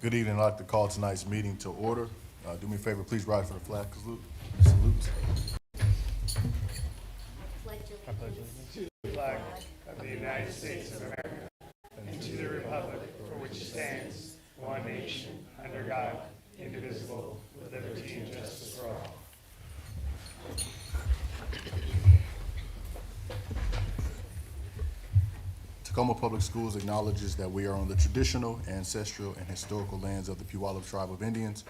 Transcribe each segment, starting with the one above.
Good evening. I'd like to call tonight's meeting to order. Do me a favor, please rise for the flag salute. I pledge allegiance to the flag of the United States of America and to the republic for which it stands, one nation, under God, indivisible, with liberty and justice for all. Tacoma Public Schools acknowledges that we are on the traditional, ancestral, and historical lands of the Puyallup Tribe of Indians.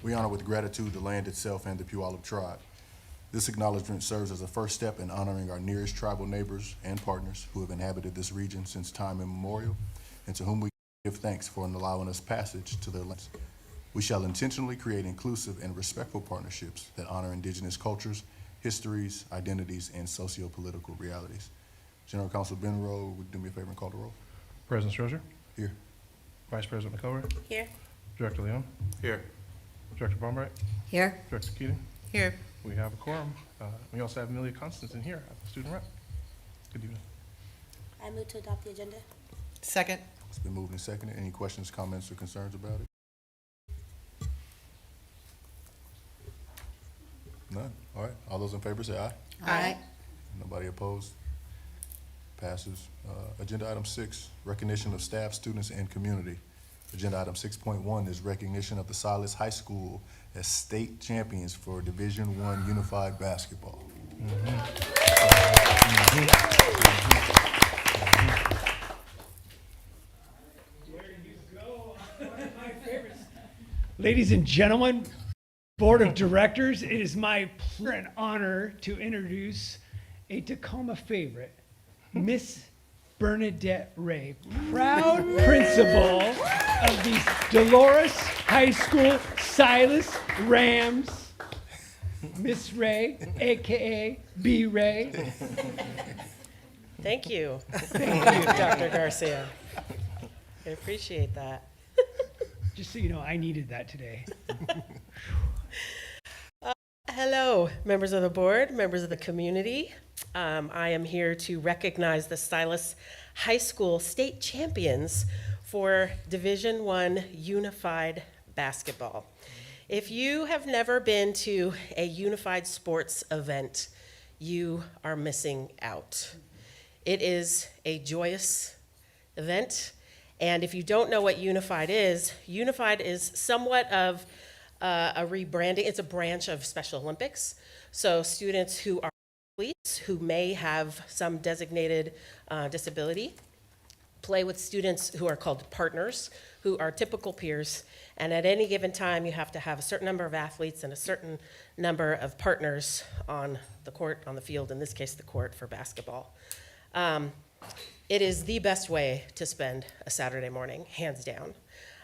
We honor with gratitude the land itself and the Puyallup Tribe. This acknowledgement serves as a first step in honoring our nearest tribal neighbors and partners who have inhabited this region since time immemorial, and to whom we give thanks for allowing us passage to their lands. We shall intentionally create inclusive and respectful partnerships that honor indigenous cultures, histories, identities, and socio-political realities. General Counsel Benroe, would you do me a favor and call the roll? President Strozier? Here. Vice President McCover? Here. Director Leon? Here. Director Bombright? Here. Director Keating? Here. We have a quorum. We also have Amelia Constance in here, student rep. Good evening. I move to adopt the agenda. Second. It's been moved and seconded. Any questions, comments, or concerns about it? None. All right. All those in favor say aye. Aye. Nobody opposed? Passes. Agenda item 6, recognition of staff, students, and community. Agenda item 6.1 is recognition of the Silas High School as state champions for Division I Unified Basketball. Ladies and gentlemen, Board of Directors, it is my pleasure and honor to introduce a Tacoma favorite, Miss Bernadette Ray, proud principal of the Dolores High School Silas Rams. Miss Ray, AKA B. Ray. Thank you. Thank you, Dr. Garcia. I appreciate that. Just so you know, I needed that today. Hello, members of the board, members of the community. I am here to recognize the Silas High School state champions for Division I Unified Basketball. If you have never been to a unified sports event, you are missing out. It is a joyous event, and if you don't know what unified is somewhat of a rebranding. It's a branch of Special Olympics. So students who are athletes who may have some designated disability play with students who are called partners, who are typical peers. And at any given time, you have to have a certain number of athletes and a certain number of partners on the court, on the field, in this case, the court for basketball. It is the best way to spend a Saturday morning, hands down.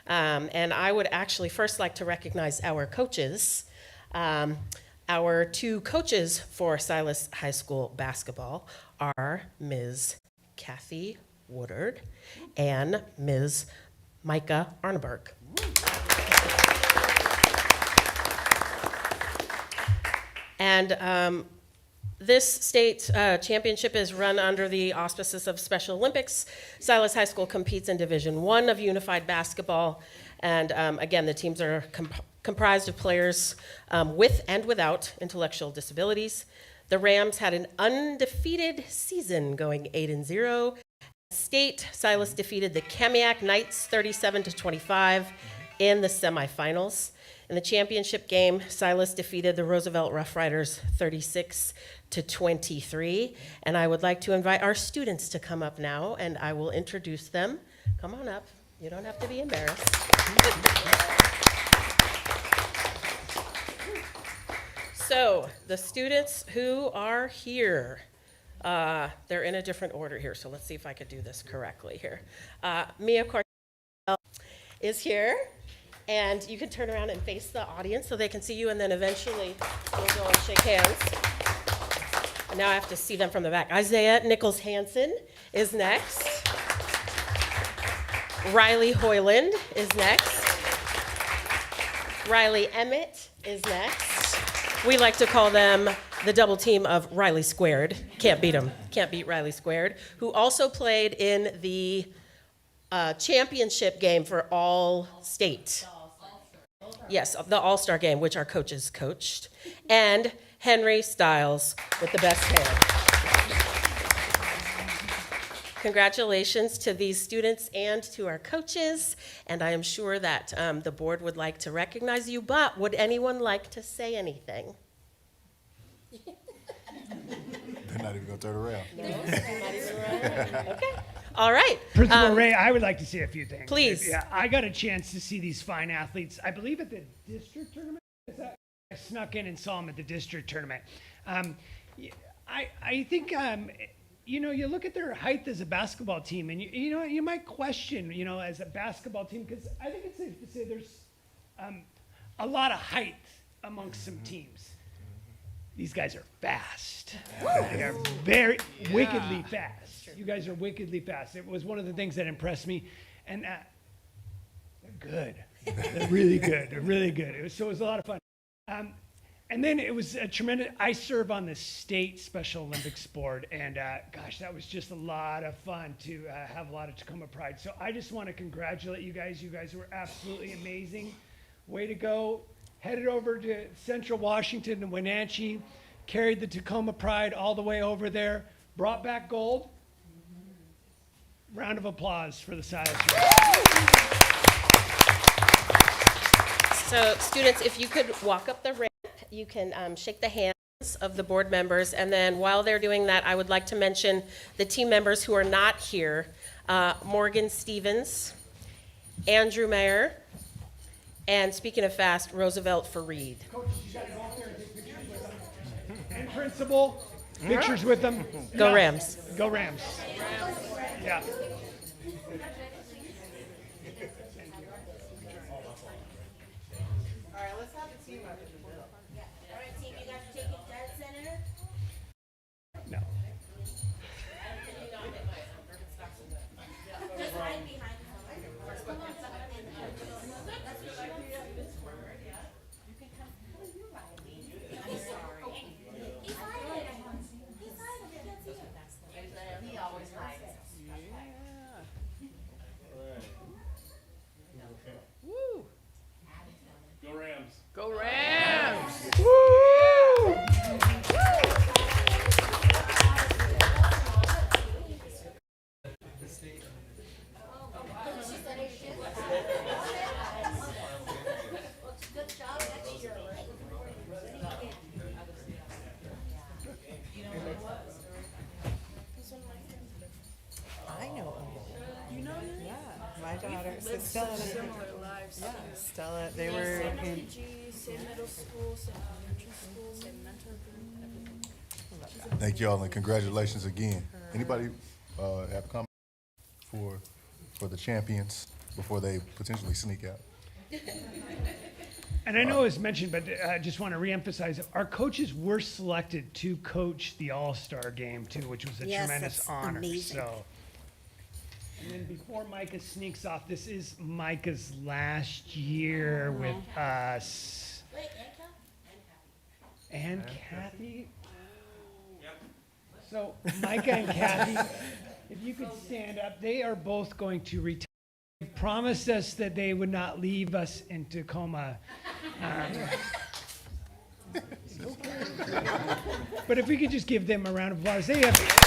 And I would actually first like to recognize our coaches. Our two coaches for Silas High School basketball are Ms. Kathy Woodard and Ms. Micah Arneberg. And this state championship is run under the auspices of Special Olympics. Silas High School competes in Division I of Unified Basketball. And again, the teams are comprised of players with and without intellectual disabilities. The Rams had an undefeated season, going 8-0. State, Silas defeated the Kamiak Knights 37-25 in the semifinals. In the championship game, Silas defeated the Roosevelt Rough Riders 36-23. And I would like to invite our students to come up now, and I will introduce them. Come on up. You don't have to be embarrassed. So, the students who are here, they're in a different order here, so let's see if I could do this correctly here. Mia Cortell is here, and you can turn around and face the audience so they can see you, and then eventually we'll go and shake hands. And now I have to see them from the back. Isaiah Nichols Hansen is next. Riley Hoyland is next. Riley Emmett is next. We like to call them the double team of Riley Squared. Can't beat them. Can't beat Riley Squared, who also played in the championship game for all state. Yes, the All-Star game, which our coaches coached. And Henry Stiles with the best hair. Congratulations to these students and to our coaches. And I am sure that the board would like to recognize you, but would anyone like to say anything? They're not even gonna turn around. No? Not even around? Okay. All right. Principal Ray, I would like to say a few things. Please. Yeah, I got a chance to see these fine athletes, I believe at the district tournament. I snuck in and saw them at the district tournament. I think, you know, you look at their height as a basketball team, and you might question, as a basketball team, because I think it's safe to say there's a lot of height amongst some teams. These guys are fast. They are very wickedly fast. You guys are wickedly fast. It was one of the things that impressed me, and they're good. They're really good. They're really good. It was a lot of fun. And then it was a tremendous. I serve on the state Special Olympics board, and gosh, that was just a lot of fun to have a lot of Tacoma pride. So I just want to congratulate you guys. You guys were absolutely amazing. Way to go. Headed over to Central Washington and Wenatchee, carried the Tacoma pride all the way over there, brought back gold. Round of applause for the Silas. So students, if you could walk up the ramp, you can shake the hands of the board members. And then while they're doing that, I would like to mention the team members who are not here. Morgan Stevens, Andrew Mayer, and speaking of fast, Roosevelt Fareed. Coaches, you got to go up there and take pictures with them. And principal, pictures with them. Go Yeah. Rams. Go Rams. Yeah. All right, team, you guys take it dead center. No. Just right behind. Go Rams! Good job next year. I know. You know him? Yeah, my daughter. So Stella. Yeah, Stella. They were in. Same middle school, same elementary school, same mentor group. Thank y'all and congratulations again. Anybody have a comment for the champions before they potentially sneak out? And I know it was mentioned, but I just want to reemphasize, our coaches were selected to coach the All-Star game too, which was a Yes, tremendous that's honor. amazing. So, and then before Micah sneaks off, this is Micah's last year with us. Wait, And Kathy. So Micah and Kathy, if you could stand up, they are both going to retire. They promised us that they would not leave us in Tacoma. But if we could just give them a round of applause. They have.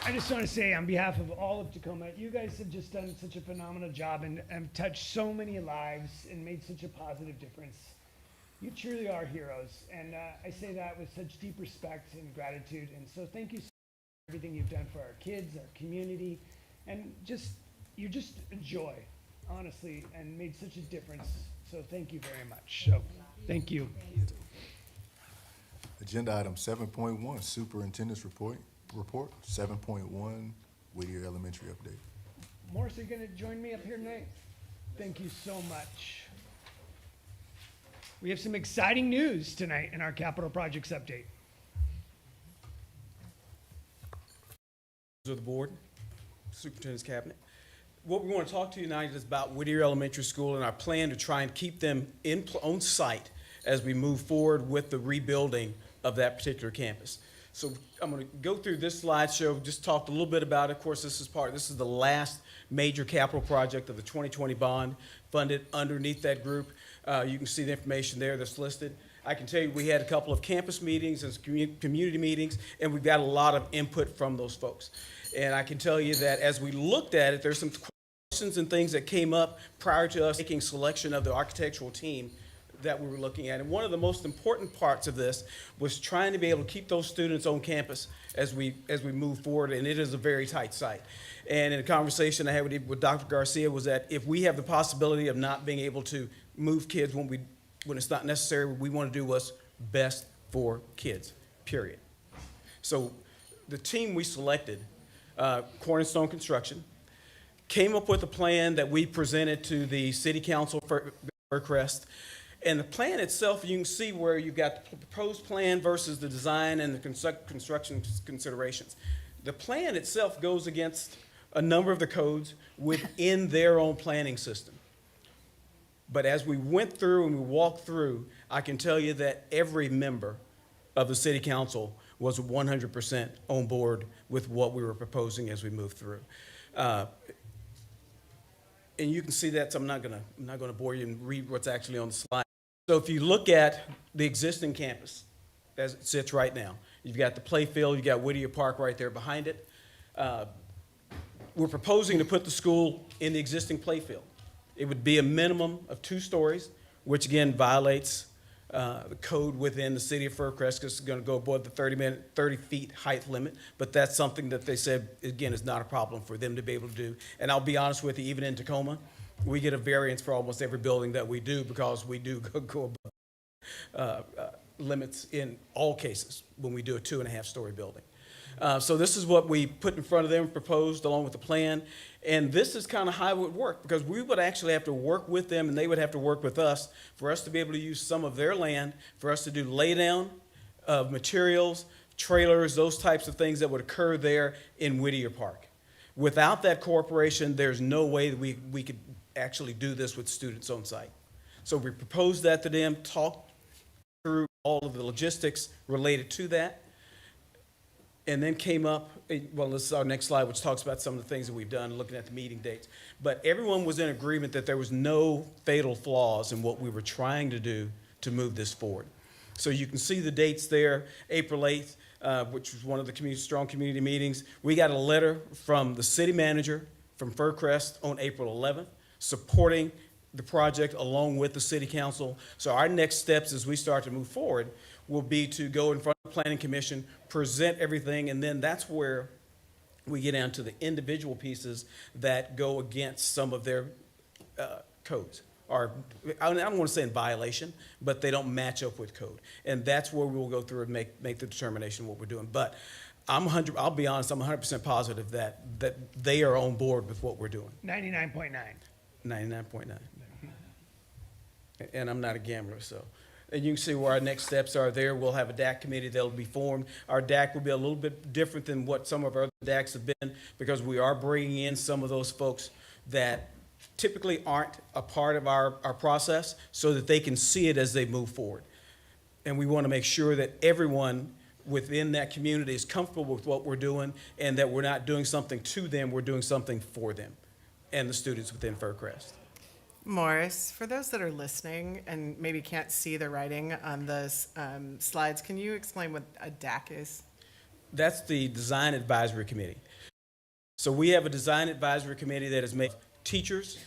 I just want to say on behalf of all of Tacoma, you guys have just done such a phenomenal job and touched so many lives and made such a positive difference. You truly are heroes, and I say that with such deep respect and gratitude. And so thank you so much for everything you've done for our kids, our community, and you're just a joy, honestly, and made such a difference. So thank you very much. So thank you. Agenda item 7.1, Superintendent's Report. 7.1, Whittier Elementary update. Morris, are you going to join me up here tonight? Thank you so much. We have some exciting news tonight in our capital projects update. Of the board, Superintendent's Cabinet. What we want to talk to you tonight is about Whittier Elementary School and our plan to try and keep them on site as we move forward with the rebuilding of that particular campus. So I'm going to go through this slideshow, just talk a little bit about it. Of course, this is the last major capital project of the 2020 bond funded underneath that group. You can see the information there that's listed. I can tell you we had a couple of campus meetings and community meetings, and we've got a lot of input from those folks. And I can tell you that as we looked at it, there's some questions and things that came up prior to us making selection of the architectural team that we were looking at. And one of the most important parts of this was trying to be able to keep those students on campus as we move forward, and it is a very tight site. And in a conversation I had with Dr. Garcia was that if we have the possibility of not being able to move kids when it's not necessary, we want to do what's best for kids, period. So the team we selected, Cornerstone Construction, came up with a plan that we presented to the City Council for Faircrest. And the plan itself, you can see where you've got the proposed plan versus the design and the construction considerations. The plan itself goes against a number of the codes within their own planning system. But as we went through and we walked through, I can tell you that every member of the City Council was 100% on board with what we were proposing as we moved through. And you can see that, so I'm not gonna bore you and read what's actually on the slide. So if you look at the existing campus as it sits right now, you've got the play field, you've got Whittier Park right there behind it. We're proposing to put the school in the existing play field. It would be a minimum of 2 stories, which again violates the code within the city of Faircrest, because it's going to go above the 30 feet height limit. But that's something that they said, again, is not a problem for them to be able to do. And I'll be honest with you, even in Tacoma, we get a variance for almost every building that we do, because we do go above limits in all cases when we do a 2.5-story building. So this is what we put in front of them, proposed along with the plan. And this is kind of how it would work, because we would actually have to work with them and they would have to work with us for us to be able to use some of their land, for us to do laydown of materials, trailers, those types of things that would occur there in Whittier Park. Without that cooperation, there's no way that we could actually do this with students on site. So we proposed that to them, talked through all of the logistics related to that, and then came up, well, this is our next slide, which talks about some of the things that we've done, looking at the meeting dates. But everyone was in agreement that there was no fatal flaws in what we were trying to do to move this forward. So you can see the dates there, April 8th, which was one of the strong community meetings. We got a letter from the city manager from Faircrest on April 11th, supporting the project along with the city council. So our next steps as we start to move forward will be to go in front of the planning commission, present everything, and then that's where we get down to the individual pieces that go against some of their codes. Or I don't want to say in violation, but they don't match up with code. And that's where we'll go through and make the determination of what we're doing. But I'll be honest, I'm 100% positive that they are on board with what we're doing. 99.9. 99.9. And I'm not a gambler, so. And you can see where our next steps are there. We'll have a DAC committee that'll be formed. Our DAC will be a little bit different than what some of our other DACs have been, because we are bringing in some of those folks that typically aren't a part of our process so that they can see it as they move forward. And we want to make sure that everyone within that community is comfortable with what we're doing and that we're not doing something to them, we're doing something for them and the students within Faircrest. Morris, for those that are listening and maybe can't see the writing on the slides, can you explain what a DAC is? That's the Design Advisory Committee. So we have a Design Advisory Committee that is made of teachers,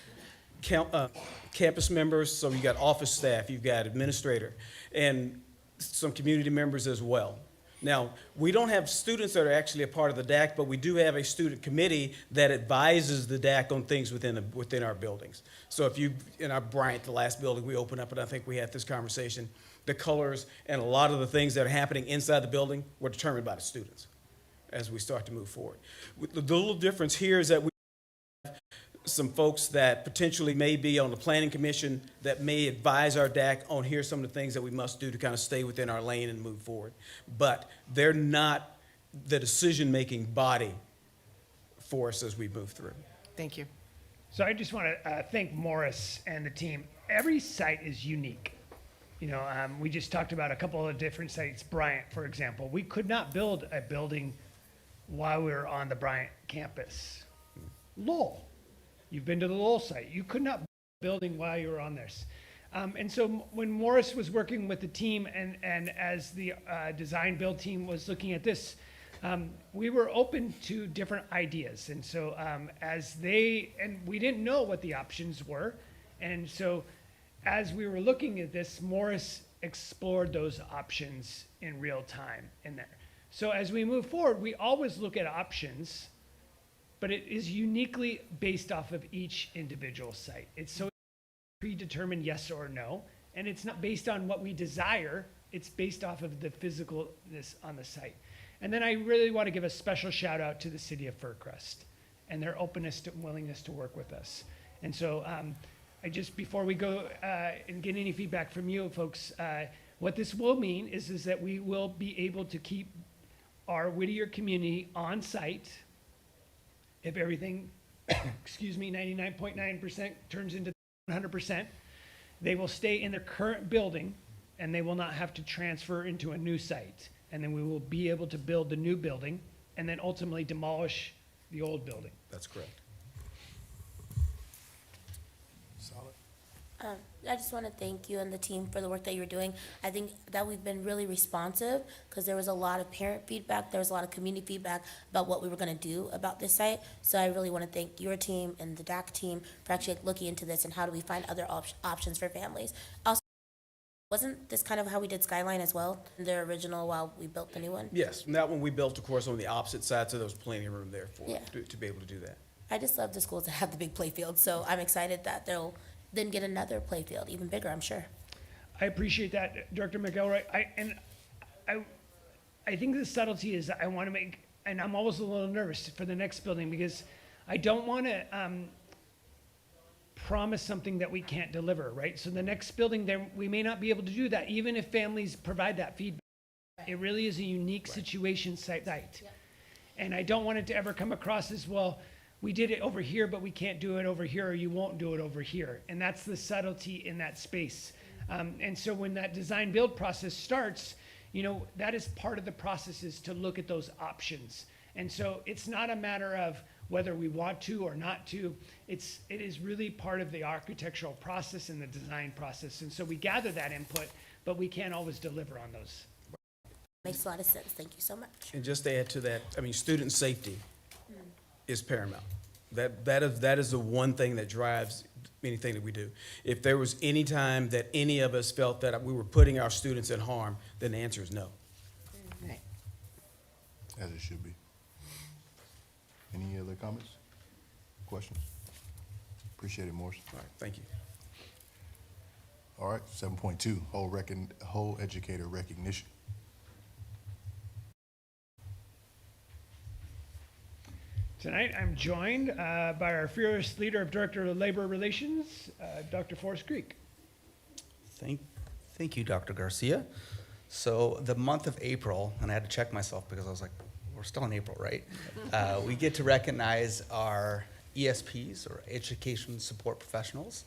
campus members, so you've got office staff, you've got administrator, and some community members as well. Now, we don't have students that are actually a part of the DAC, but we do have a student committee that advises the DAC on things within our buildings. So if you, in our Bryant, the last building we opened up, and I think we had this conversation, the colors and a lot of the things that are happening inside the building were determined by the students as we start to move forward. The little difference here is that we have some folks that potentially may be on the planning commission that may advise our DAC on here's some of the things that we must do to kind of stay within our lane and move forward. But they're not the decision-making body for us as we move through. Thank you. So I just want to thank Morris and the team. Every site is unique. You know, we just talked about a couple of different sites. Bryant, for example. We could not build a building while we were on the Bryant campus. Lowell. You've been to the Lowell site. You could not build a building while you were on this. And so when Morris was working with the team and as the design build team was looking at this, we were open to different ideas. And so we didn't know what the options were. And so as we were looking at this, Morris explored those options in real time in there. So as we move forward, we always look at options, but it is uniquely based off of each individual site. It's so predetermined yes or no, and it's not based on what we desire, it's based off of the physicalness on the site. And then I really want to give a special shout out to the city of Faircrest and their openness and willingness to work with us. And so before we go and get any feedback from you folks, what this will mean is that we will be able to keep our Whittier community on site if everything, 99.9% turns into 100%. They will stay in their current building and they will not have to transfer into a new site. And then we will be able to build the new building and then ultimately demolish the old building. That's correct. Solid. I just want to thank you and the team for the work that you're doing. I think that we've been really responsive because there was a lot of parent feedback, there was a lot of community feedback about what we were going to do about this site. So I really want to thank your team and the DAC team for actually looking into this and how do we find other options for families. Also, wasn't this kind of how we did Skyline as well, the original while we built the new one? Yes, and that one we built, of course, on the opposite side, so there was plenty of room there for Yeah. to be able to do that. I just love the schools that have the big play field, so I'm excited that they'll then get another play field, even bigger, I'm sure. I appreciate that, Director McElroy. I think the subtlety is I want to make, and I'm always a little nervous for the next building because I don't want to promise something that we can't deliver, right? So the next building, there we may not be able to do that, even if families provide that feedback. It really is a unique situation site. And I don't want it to ever come across as, well, we did it over here, but we can't do it over here, or you won't do it over here. And that's the subtlety in that space. And so when that design build process starts, you know, that is part of the process is to look at those options. And so it's not a matter of whether we want to or not to. It is really part of the architectural process and the design process. And so we gather that input, but we can't always deliver on those. Makes a lot of sense. Thank you so much. And just to add to that, I mean, student safety is paramount. That is the one thing that drives anything that we do. If there was any time that any of us felt that we were putting our students in harm, then the answer is no. Right. As it should be. Any other comments? Questions? Appreciate it, Morris. All right, thank you. All right, 7.2, whole educator recognition. Tonight, I'm joined by our fearless leader of Director of Labor Relations, Dr. Forrest Creek. Thank you, Dr. Garcia. So the month of April, and I had to check myself because I was like, we're still in April, right? We get to recognize our ESPs, or Education Support Professionals.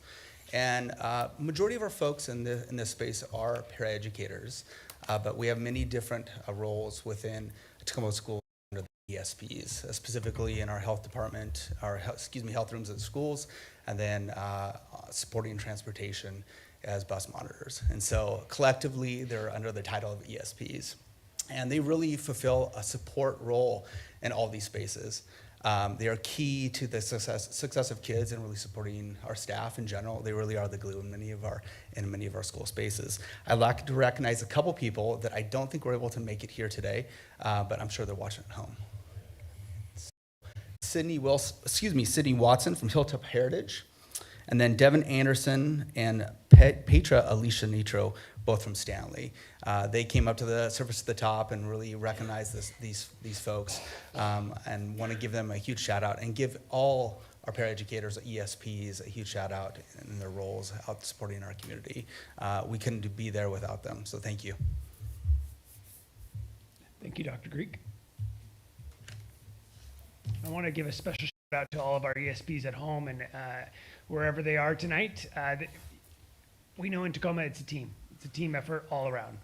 And majority of our folks in this space are paraeducators, but we have many different roles within Tacoma School under the ESPs, specifically in our health department, health rooms at the schools, and then supporting transportation as bus monitors. And so collectively, they're under the title of ESPs. And they really fulfill a support role in all these spaces. They are key to the success of kids and really supporting our staff in general. They really are the glue in many of our school spaces. I'd like to recognize a couple people that I don't think were able to make it here today, but I'm sure they're watching at home. Sydney Watson from Hilltop Heritage, and then Devin Anderson and Petra Alicia Nitro, both from Stanley. They came up to the surface at the top and really recognized these folks, and want to give them a huge shout out and give all our paraeducators, ESPs, a huge shout out in their roles out supporting our community. We couldn't be there without them, so thank you. Thank you, Dr. Greek. I want to give a special shout out to all of our ESPs at home and wherever they are tonight. We know in Tacoma it's a team. It's a team effort all around,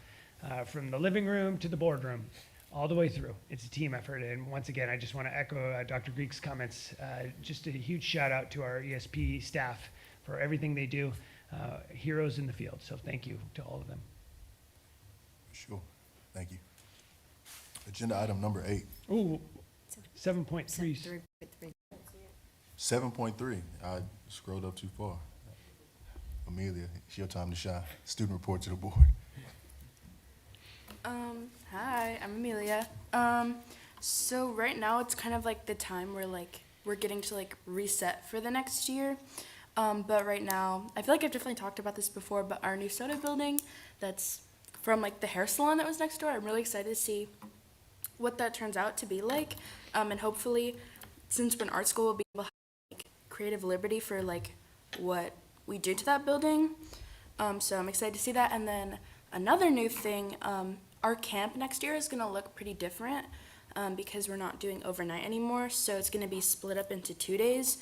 from the living room to the boardroom, all the way through. It's a team effort. And once again, I just want to echo Dr. Greek's comments. Just a huge shout out to our ESP staff for everything they do. Heroes in the field. So thank you to all of them. Sure. Thank you. Agenda item number 8. Ooh, 7.3. 7.3. I scrolled up too far. Amelia, it's your time to shine. Student report to the board. Hi, I'm Amelia. So right now it's kind of like the time where we're getting to reset for the next year. But right now, I feel like I've definitely talked about this before, but our new soda building that's from the hair salon that was next door, I'm really excited to see what that turns out to be like. And hopefully, since we're in art school, we'll be able to have creative liberty for what we do to that building. So I'm excited to see that. And then another new thing, our camp next year is gonna look pretty different because we're not doing overnight anymore. So it's gonna be split up into 2 days.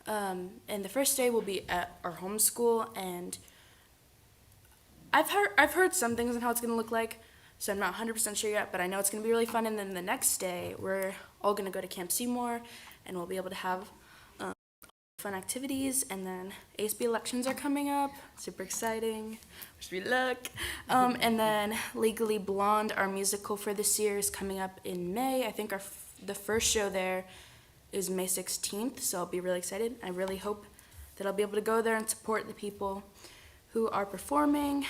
And the first day will be at our home school, and I've heard some things on how it's gonna look like, so I'm not 100% sure yet, but I know it's gonna be really fun. And then the next day, we're all gonna go to Camp Seymour, and we'll be able to have fun activities. And then ASB elections are coming up, super exciting, wish me luck. And then Legally Blonde, our musical for this year, is coming up in May. I think the first show there is May 16th, so I'll be really excited. I really hope that I'll be able to go there and support the people who are performing.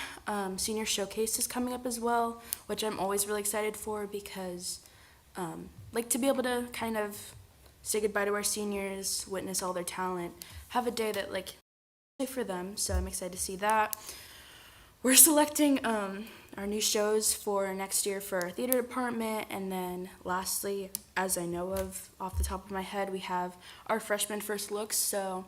Senior Showcase is coming up as well, which I'm always really excited for because to be able to kind of say goodbye to our seniors, witness all their talent, have a day that for them, so I'm excited to see that. We're selecting our new shows for next year for our theater department, and then lastly, as I know of off the top of my head, we have our freshman first looks. So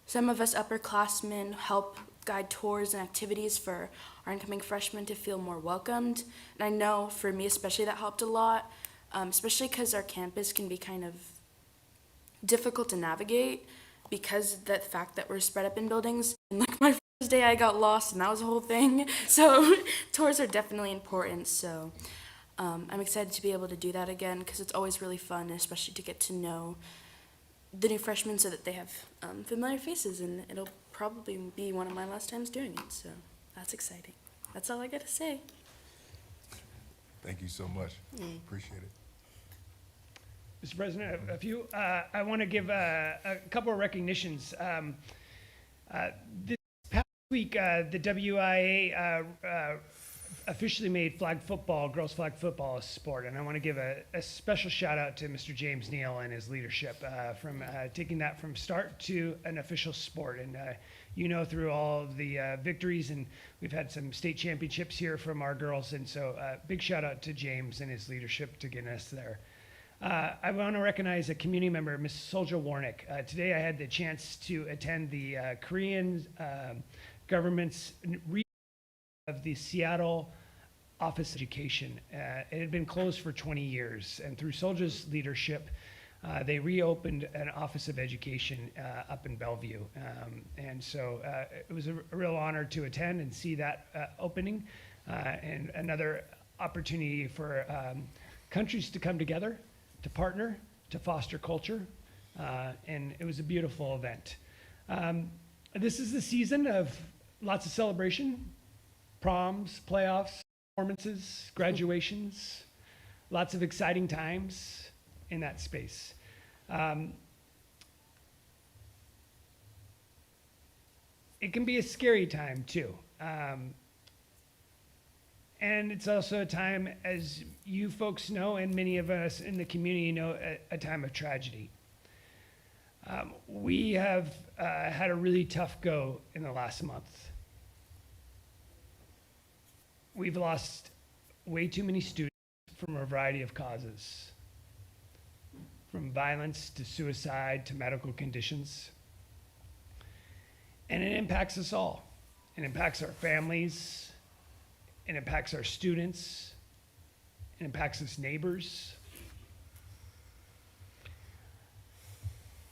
some of us upperclassmen help guide tours and activities for our incoming freshmen to feel more welcomed. And I know for me especially that helped a lot, especially because our campus can be kind of difficult to navigate because of the fact that we're spread up in buildings. And my first day I got lost, and that was a whole thing. So tours are definitely important. So I'm excited to be able to do that again because it's always really fun, especially to get to know the new freshmen so that they have familiar faces, and it'll probably be one of my last times doing it. So that's exciting. That's all I got to say. Thank you so much. Appreciate it. Mr. President, I want to give a couple of recognitions. This past week, the WIA officially made girls flag football a sport, and I want to give a special shout out to Mr. James Neal and his leadership from taking that from start to an official sport. And through all of the victories, and we've had some state championships here from our girls, and so big shout out to James and his leadership to getting us there. I want to recognize a community member, Ms. Soldier Warnick. Today I had the chance to attend the Korean government's of the Seattle Office of Education. It had been closed for 20 years, and through Soldier's leadership, They reopened an Office of Education up in Bellevue. And so it was a real honor to attend and see that opening, and another opportunity for countries to come together, to partner, to foster culture. And it was a beautiful event. This is the season of lots of celebration, proms, playoffs, performances, graduations, lots of exciting times in that space. It can be a scary time too. And it's also a time, as you folks know, and many of us in the community know, a time of tragedy. We have had a really tough go in the last month. We've lost way too many students from a variety of causes, from violence to suicide to medical conditions. And it impacts us all. It impacts our families. It impacts our students. It impacts us neighbors.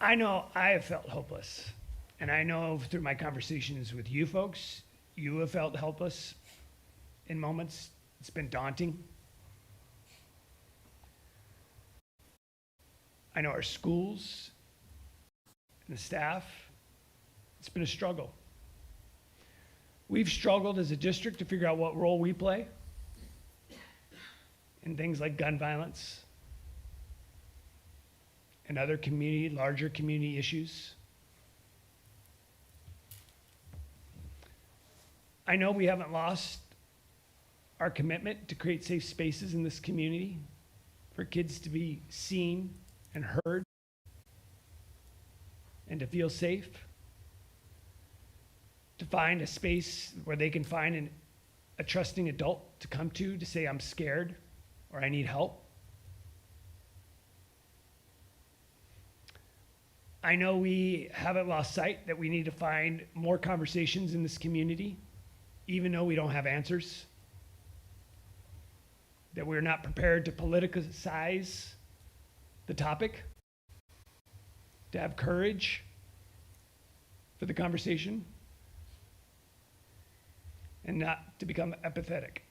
I know I have felt hopeless. And I know through my conversations with you folks, you have felt helpless in moments. It's been daunting. I know our schools and the staff, it's been a struggle. We've struggled as a district to figure out what role we play in things like gun violence and other larger community issues. I know we haven't lost our commitment to create safe spaces in this community for kids to be seen and heard and to feel safe, to find a space where they can find a trusting adult to come to say, I'm scared or I need help. I know we haven't lost sight that we need to find more conversations in this community, even though we don't have answers, that we're not prepared to politicize the topic, to have courage for the conversation, and not to become apathetic.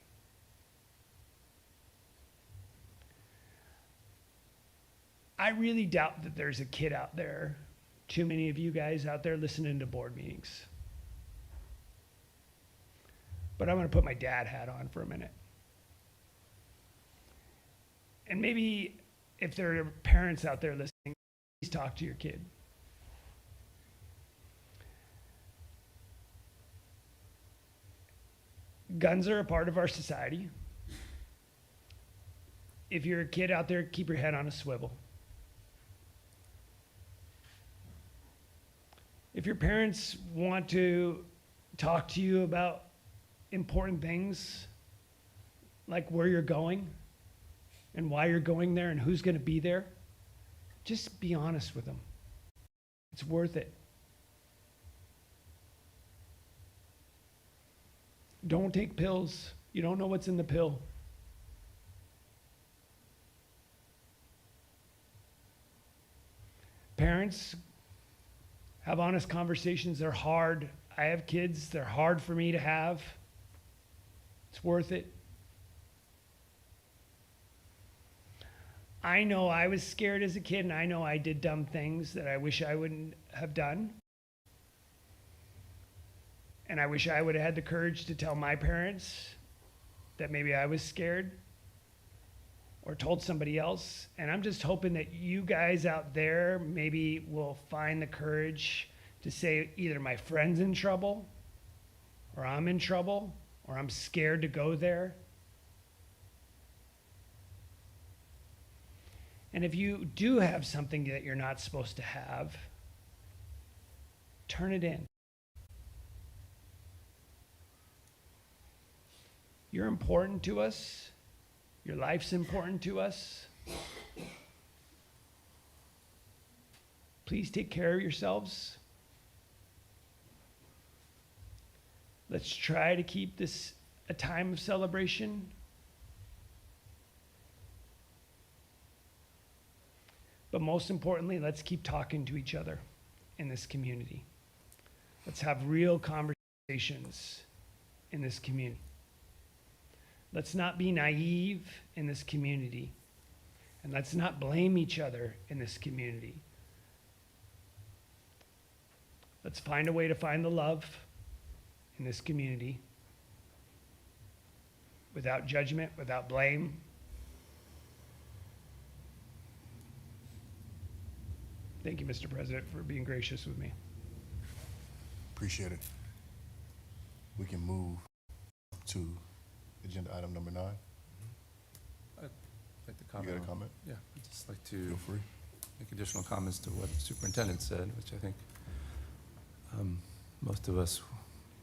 I really doubt that there's a kid out there, too many of you guys out there listening to board meetings. But I'm going to put my dad hat on for a minute. And maybe if there are parents out there listening, please talk to your kid. Guns are a part of our society. If you're a kid out there, keep your head on a swivel. If your parents want to talk to you about important things, like where you're going and why you're going there and who's going to be there, just be honest with them. It's worth it. Don't take pills. You don't know what's in the pill. Parents, have honest conversations. They're hard. I have kids. They're hard for me to have. It's worth it. I know I was scared as a kid, and I know I did dumb things that I wish I wouldn't have done. And I wish I would have had the courage to tell my parents that maybe I was scared or told somebody else. And I'm just hoping that you guys out there maybe will find the courage to say either my friend's in trouble, or I'm in trouble, or I'm scared to go there. And if you do have something that you're not supposed to have, turn it in. You're important to us. Your life's important to us. Please take care of yourselves. Let's try to keep this a time of celebration. But most importantly, let's keep talking to each other in this community. Let's have real conversations in this community. Let's not be naive in this community. And let's not blame each other in this community. Let's find a way to find the love in this community without judgment, without blame. Thank you, Mr. President, for being gracious with me. Appreciate it. We can move to agenda item number 9. I'd like to You comment. got a comment? Yeah, I'd just like Feel to free. make additional comments to what the superintendent said, which I think most of us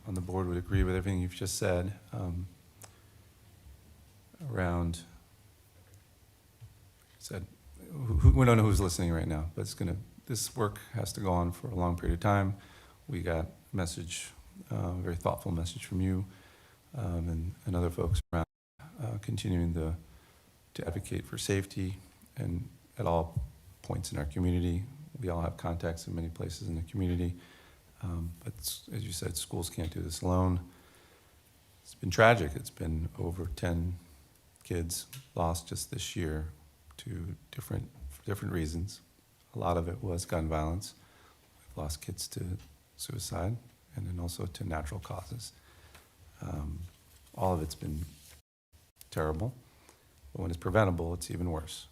on the board would agree with everything you've just said around, we don't know who's listening right now, but this work has to go on for a long period of time. We got a message, a very thoughtful message from you and other folks around continuing to advocate for safety and at all points in our community. We all have contacts in many places in the community. But as you said, schools can't do this alone. It's been tragic. It's been over 10 kids lost just this year to for different reasons. A lot of it was gun violence. We've lost kids to suicide and then also to natural causes. All of it's been terrible. But when it's preventable, it's even worse.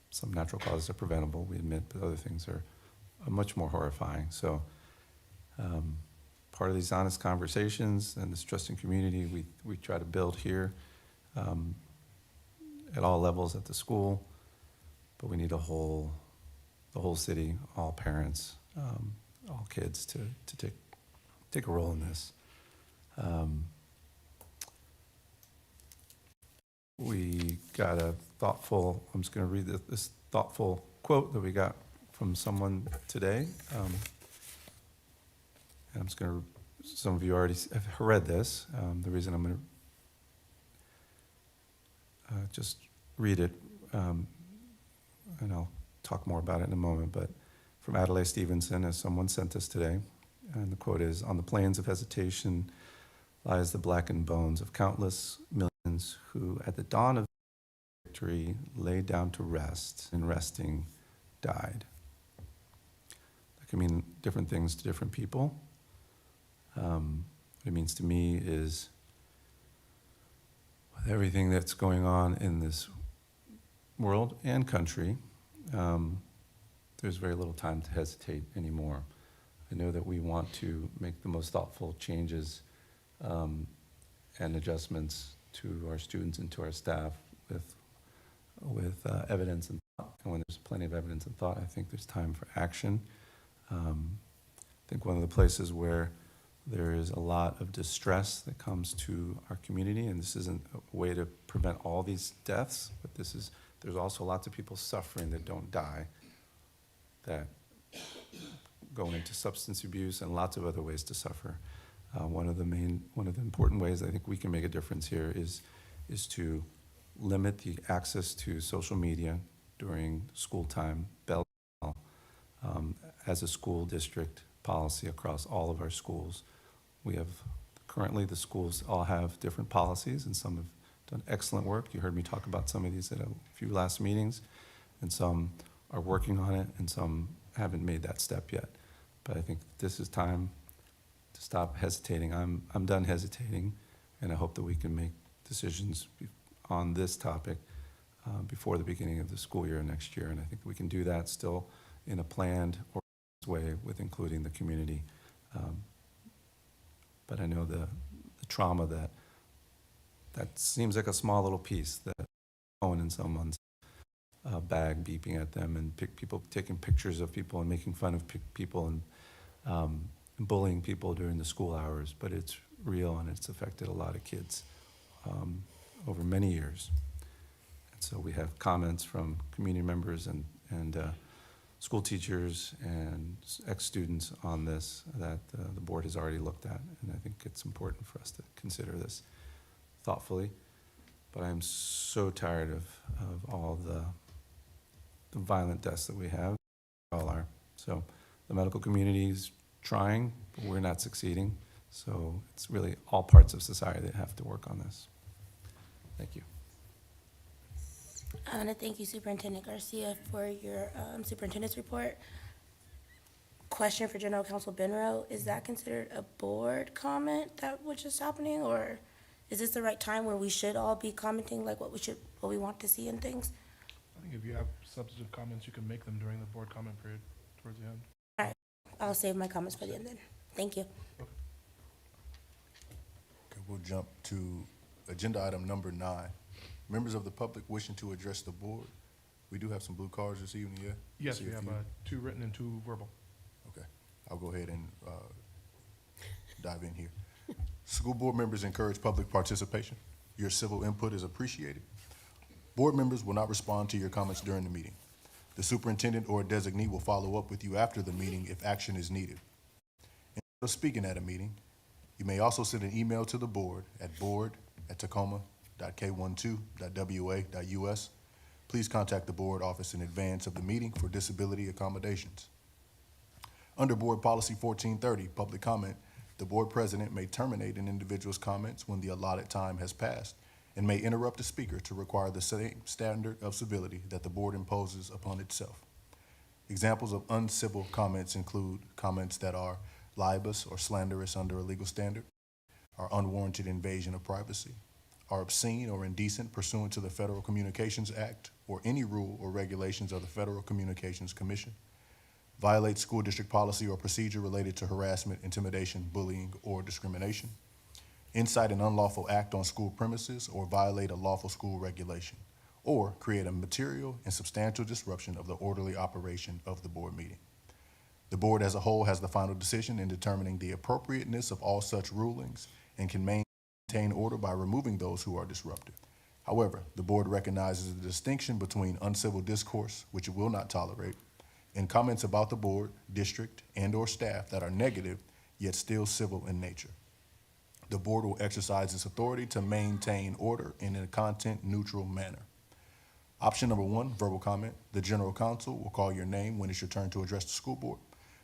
Some natural causes are preventable, we admit, but other things are much more horrifying. So part of these honest conversations and this trusting community we try to build here at all levels at the school, but we need the whole city, all parents, all kids to take a role in this. We got a thoughtful, I'm just going to read this thoughtful quote that we got from someone today. And I'm just going to, some of you already have read this. The reason I'm going to just read it, and I'll talk more about it in a moment, but from Adelaide Stevenson, as someone sent us today, and the quote is, "On the plains of hesitation lies the blackened bones of countless millions who, at the dawn of victory, lay down to rest, and resting, died." That can mean different things to different people. What it means to me is, with everything that's going on in this world and country, there's very little time to hesitate anymore. I know that we want to make the most thoughtful changes and adjustments to our students and to our staff with evidence and thought. And when there's plenty of evidence and thought, I think there's time for action. I think one of the places where there is a lot of distress that comes to our community, and this isn't a way to prevent all these deaths, but there's also lots of people suffering that don't die, that go into substance abuse and lots of other ways to suffer. One of the important ways I think we can make a difference here is to limit the access to social media during school time, bell as a school district policy across all of our schools. We have, currently the schools all have different policies, and some have done excellent work. You heard me talk about some of these at a few last meetings, and some are working on it, and some haven't made that step yet. But I think this is time to stop hesitating. I'm done hesitating, and I hope that we can make decisions on this topic before the beginning of the school year next year. And I think we can do that still in a planned or way with including the community. But I know the trauma that seems like a small little piece, that phone in someone's bag beeping at them, and people taking pictures of people and making fun of people and bullying people during the school hours. But it's real, and it's affected a lot of kids over many years. And so we have comments from community members and school teachers and ex-students on this that the board has already looked at, and I think it's important for us to consider this thoughtfully. But I'm so tired of all the violent deaths that we have. We all are. So the medical community is trying, but we're not succeeding. So it's really all parts of society that have to work on this. Thank you. I want to thank you, Superintendent Garcia, for your superintendent's report. Question for General Counsel Benro, is that considered a board comment that was just happening, or is this the right time where we should all be commenting like what we want to see in things? I think if you have substantive comments, you can make them during the board comment period towards the end. All right, I'll save my comments for the end then. Thank you. Okay, we'll jump to agenda item number 9. Members of the public wishing to address the board. We do have some blue cards this evening, yeah? Yes, See we a have few. 2 written and 2 verbal. Okay, I'll go ahead and dive in here. School board members encourage public participation. Your civil input is appreciated. Board members will not respond to your comments during the meeting. The superintendent or a designee will follow up with you after the meeting if action is needed. Instead of speaking at a meeting, you may also send an email to the board at board@tacoma.k12.wa.us. Please contact the board office in advance of the meeting for disability accommodations. Under Board Policy 1430, public comment, the board president may terminate an individual's comments when the allotted time has passed and may interrupt the speaker to require the same standard of civility that the board imposes upon itself. Examples of uncivil comments include comments that are libelous or slanderous under a legal standard, are unwarranted invasion of privacy, are obscene or indecent pursuant to the Federal Communications Act or any rule or regulations of the Federal Communications Commission, violate school district policy or procedure related to harassment, intimidation, bullying, or discrimination, incite an unlawful act on school premises or violate a lawful school regulation, or create a material and substantial disruption of the orderly operation of the board meeting. The board as a whole has the final decision in determining the appropriateness of all such rulings and can maintain order by removing those who are disruptive. However, the board recognizes the distinction between uncivil discourse, which it will not tolerate, and comments about the board, district, and/or staff that are negative, yet still civil in nature. The board will exercise its authority to maintain order in a content-neutral manner. Option number 1, verbal comment. The general counsel will call your name when it's your turn to address the school board.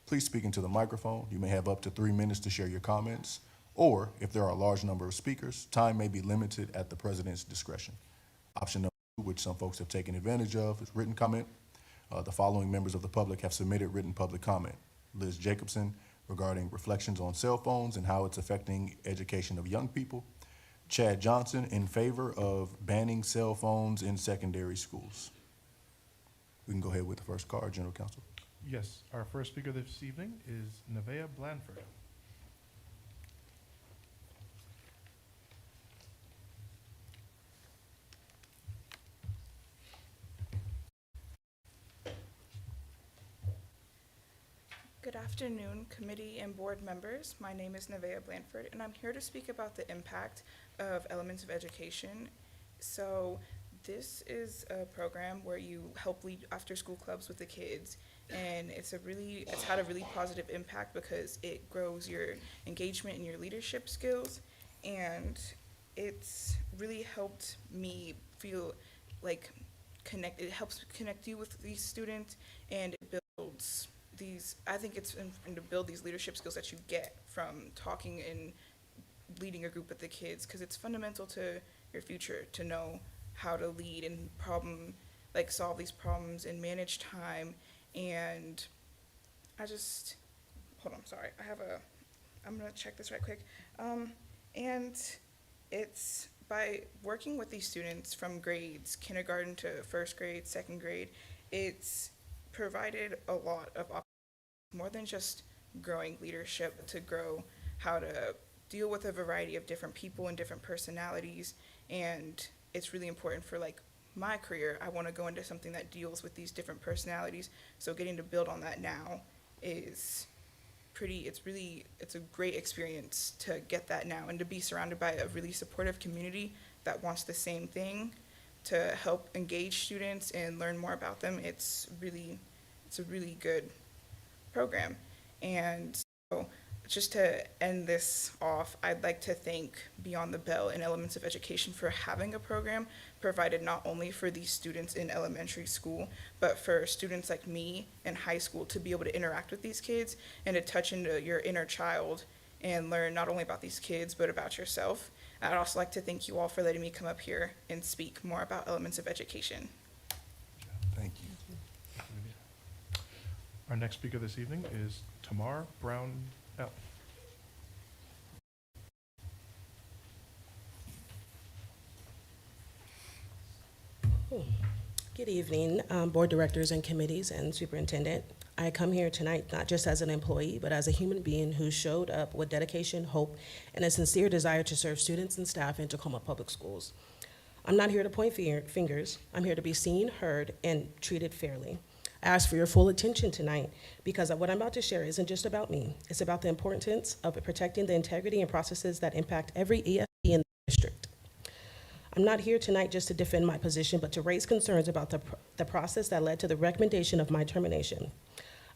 Please speak into the microphone. You may have up to 3 minutes to share your comments, or if there are a large number of speakers, time may be limited at the president's discretion. Option number 2, which some folks have taken advantage of, is written comment. The following members of the public have submitted written public comment. Liz Jacobson, regarding reflections on cell phones and how it's affecting education of young people. Chad Johnson, in favor of banning cell phones in secondary schools. We can go ahead with the first card, General Counsel. Yes, our first speaker this evening is Nevaeh Blanford. Good afternoon, committee and board members. My name is Nevaeh Blanford, and I'm here to speak about the impact of Elements of Education. So this is a program where you help lead after-school clubs with the kids, and it's had a really positive impact because it grows your engagement and your leadership skills, and it's really helped me feel like it helps connect you with these students, and it builds I think it's to build these leadership skills that you get from talking and leading a group with the kids, because it's fundamental to your future to know how to lead and solve these problems and manage time. And hold on, sorry, I'm gonna check this right quick. And it's by working with these students from grades, kindergarten to first grade, second grade, it's provided a lot of opportunities, more than just growing leadership, to grow how to deal with a variety of different people and different personalities. And it's really important for my career. I want to go into something that deals with these different personalities. So getting to build on that now is it's a great experience to get that now, and to be surrounded by a really supportive community that wants the same thing to help engage students and learn more about them. It's a really good program. And so just to end this off, I'd like to thank Beyond the Bell and Elements of Education for having a program provided not only for these students in elementary school, but for students like me in high school to be able to interact with these kids and to touch into your inner child and learn not only about these kids, but about yourself. I'd also like to thank you all for letting me come up here and speak more about Elements of Education. Thank you. Our next speaker this evening is Tamar Brown L. Good evening, board directors and committees and superintendent. I come here tonight not just as an employee, but as a human being who showed up with dedication, hope, and a sincere desire to serve students and staff in Tacoma Public Schools. I'm not here to point fingers. I'm here to be seen, heard, and treated fairly. I ask for your full attention tonight because what I'm about to share isn't just about me. It's about the importance of protecting the integrity and processes that impact every ESP in the district. I'm not here tonight just to defend my position, but to raise concerns about the process that led to the recommendation of my termination.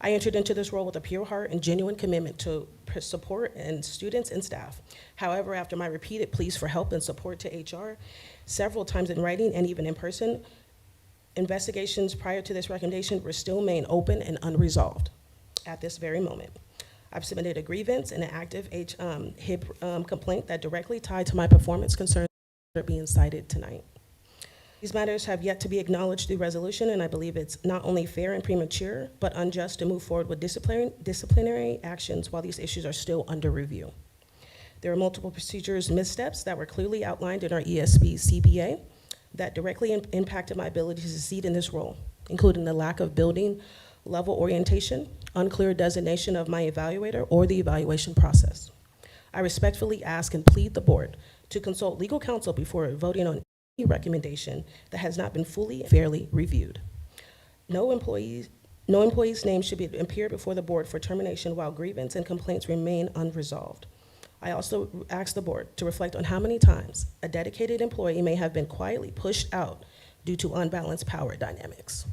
I entered into this role with a pure heart and genuine commitment to support and students and staff. However, after my repeated pleas for help and support to HR, several times in writing and even in person, investigations prior to this recommendation were still remain open and unresolved at this very moment. I've submitted a grievance and an active HIP complaint that directly tied to my performance concerns that are being cited tonight. These matters have yet to be acknowledged through resolution, and I believe it's not only fair and premature, but unjust to move forward with disciplinary actions while these issues are still under review. There are multiple procedures missteps that were clearly outlined in our ESB CBA that directly impacted my ability to succeed in this role, including the lack of building level orientation, unclear designation of my evaluator, or the evaluation process. I respectfully ask and plead the board to consult legal counsel before voting on any recommendation that has not been fully and fairly reviewed. No employee's name should be appear before the board for termination while grievance and complaints remain unresolved. I also ask the board to reflect on how many times a dedicated employee may have been quietly pushed out due to unbalanced power dynamics,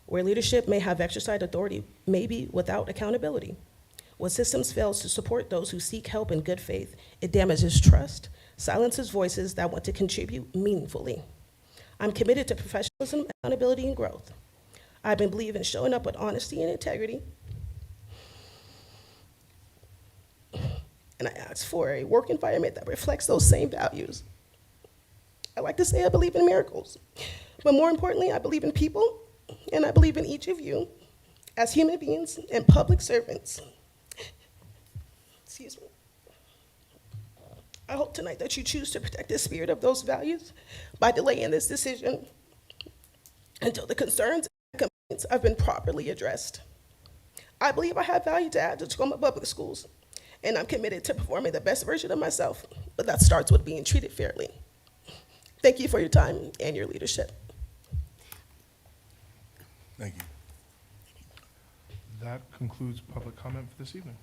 where leadership may have exercised authority, maybe without accountability. When systems fail to support those who seek help in good faith, it damages trust, silences voices that want to contribute meaningfully. I'm committed to professionalism, accountability, and growth. I believe in showing up with honesty and integrity. And I ask for a work environment that reflects those same values. I like to say I believe in miracles, but more importantly, I believe in people, and I believe in each of you as human beings and public servants. Excuse me. I hope tonight that you choose to protect the spirit of those values by delaying this decision until the concerns and complaints have been properly addressed. I believe I have value to add to Tacoma Public Schools, and I'm committed to performing the best version of myself, but that starts with being treated fairly. Thank you for your time and your leadership. Thank you. That concludes public comment for this evening.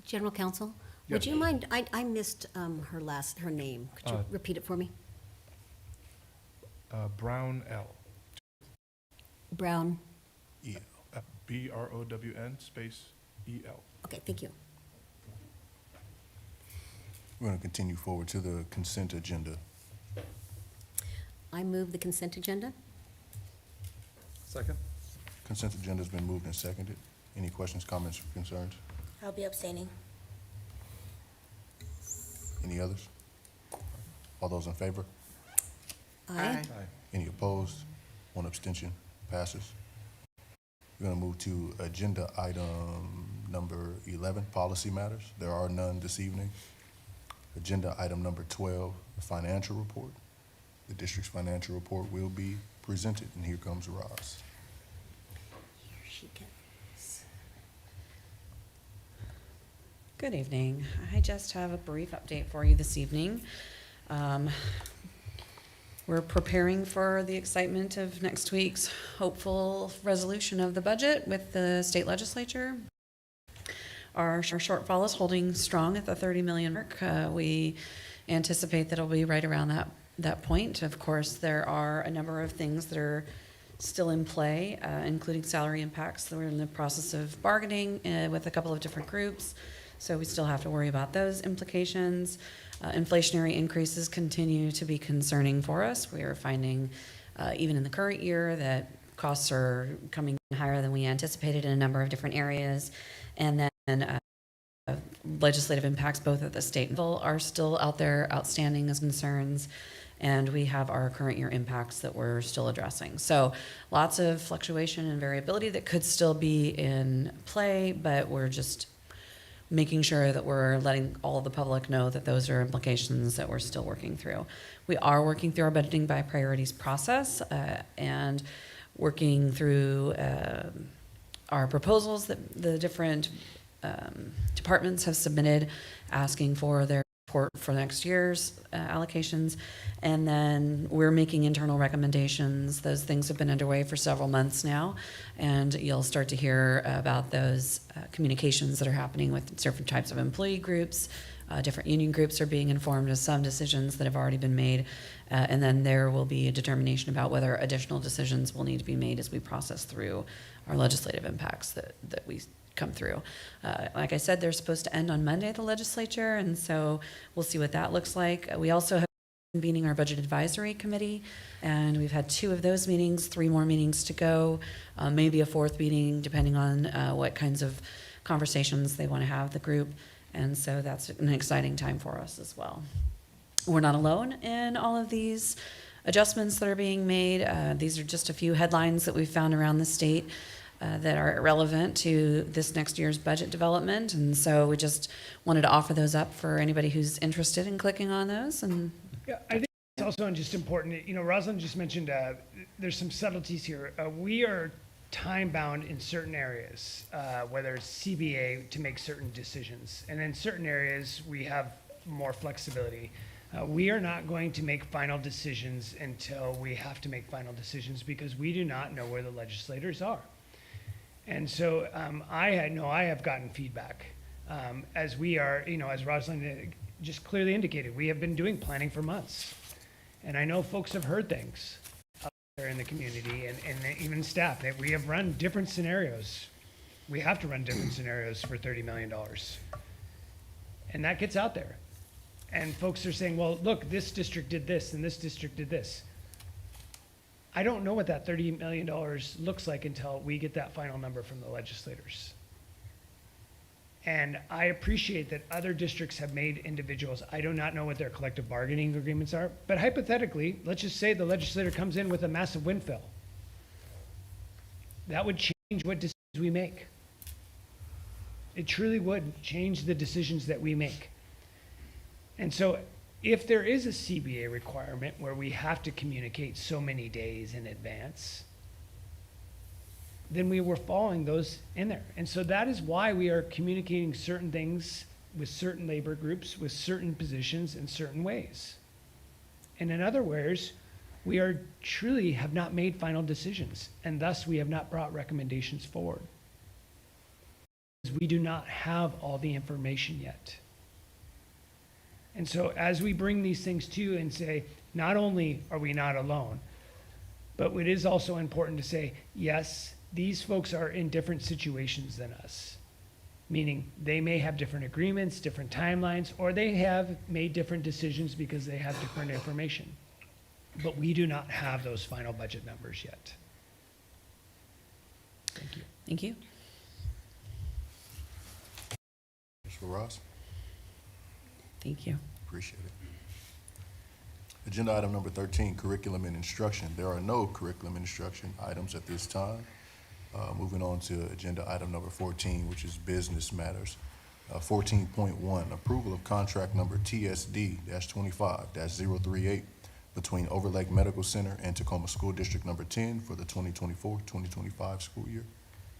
General Counsel, would you mind, I missed her name. Could you repeat it for me? Brown L. Brown? E. BROWN space EL. Okay, thank you. We're going to continue forward to the consent agenda. I move the consent agenda. Second. Consent agenda has been moved and seconded. Any questions, comments, or concerns? I'll be abstaining. Any others? All those in favor? Aye. Any opposed? One abstention. Passes. We're going to move to agenda item number 11, policy matters. There are none this evening. Agenda item number 12, the financial report. The district's financial report will be presented, and here comes Roz. Here she goes. Good evening. I just have a brief update for you this evening. We're preparing for the excitement of next week's hopeful resolution of the budget with the state legislature. Our shortfall is holding strong at the 30 million mark. We anticipate that it'll be right around that point. Of course, there are a number of things that are still in play, including salary impacts. We're in the process of bargaining with a couple of different groups, so we still have to worry about those implications. Inflationary increases continue to be concerning for us. We are finding, even in the current year, that costs are coming higher than we anticipated in a number of different areas. And then legislative impacts, both at the state and level, are still out there outstanding as concerns. And we have our current year impacts that we're still addressing. So lots of fluctuation and variability that could still be in play, but we're just making sure that we're letting all of the public know that those are implications that we're still working through. We are working through our budgeting by priorities process and working through our proposals that the different departments have submitted, asking for their support for next year's allocations. And then we're making internal recommendations. Those things have been underway for several months now, and you'll start to hear about those communications that are happening with different types of employee groups. Different union groups are being informed of some decisions that have already been made, and then there will be a determination about whether additional decisions will need to be made as we process through our legislative impacts that we come through. Like I said, they're supposed to end on Monday, the legislature, and so we'll see what that looks like. We also have been convening our budget advisory committee, and we've had 2 of those meetings, 3 more meetings to go, maybe a 4th meeting, depending on what kinds of conversations they want to have, the group. And so that's an exciting time for us as well. We're not alone in all of these adjustments that are being made. These are just a few headlines that we've found around the state that are relevant to this next year's budget development. And so we just wanted to offer those up for anybody who's interested in clicking on those. And Yeah, I think it's also just important, Rosalind just mentioned there's some subtleties here. We are time-bound in certain areas, whether it's CBA to make certain decisions. And in certain areas, we have more flexibility. We are not going to make final decisions until we have to make final decisions because we do not know where the legislators are. And so I have gotten feedback as we are, as Rosalind just clearly indicated, we have been doing planning for months. And I know folks have heard things out there in the community and even staff that we have run different scenarios. We have to run different scenarios for $30 million. And that gets out there. And folks are saying, well, look, this district did this and this district did this. I don't know what that $30 million looks like until we get that final number from the legislators. And I appreciate that other districts have made individuals. I do not know what their collective bargaining agreements are, but hypothetically, let's just say the legislator comes in with a massive windfall. That would change what decisions we make. It truly would change the decisions that we make. And so if there is a CBA requirement where we have to communicate so many days in advance, then we were following those in there. And so that is why we are communicating certain things with certain labor groups, with certain positions in certain ways. And in other words, we are truly have not made final decisions, and thus we have not brought recommendations forward. We do not have all the information yet. And so as we bring these things to you and say, not only are we not alone, but it is also important to say, yes, these folks are in different situations than us. Meaning they may have different agreements, different timelines, or they have made different decisions because they have different information. But we do not have those final budget numbers yet. Thank you. thank you. Mr. Ross, Thank you. appreciate it. Agenda item number 13, curriculum and instruction. There are no curriculum and instruction items at this time. Moving on to agenda item number 14, which is business matters. 14.1, approval of contract number TSD-25-038 between Overlake Medical Center and Tacoma School District number 10 for the 2024-2025 school year.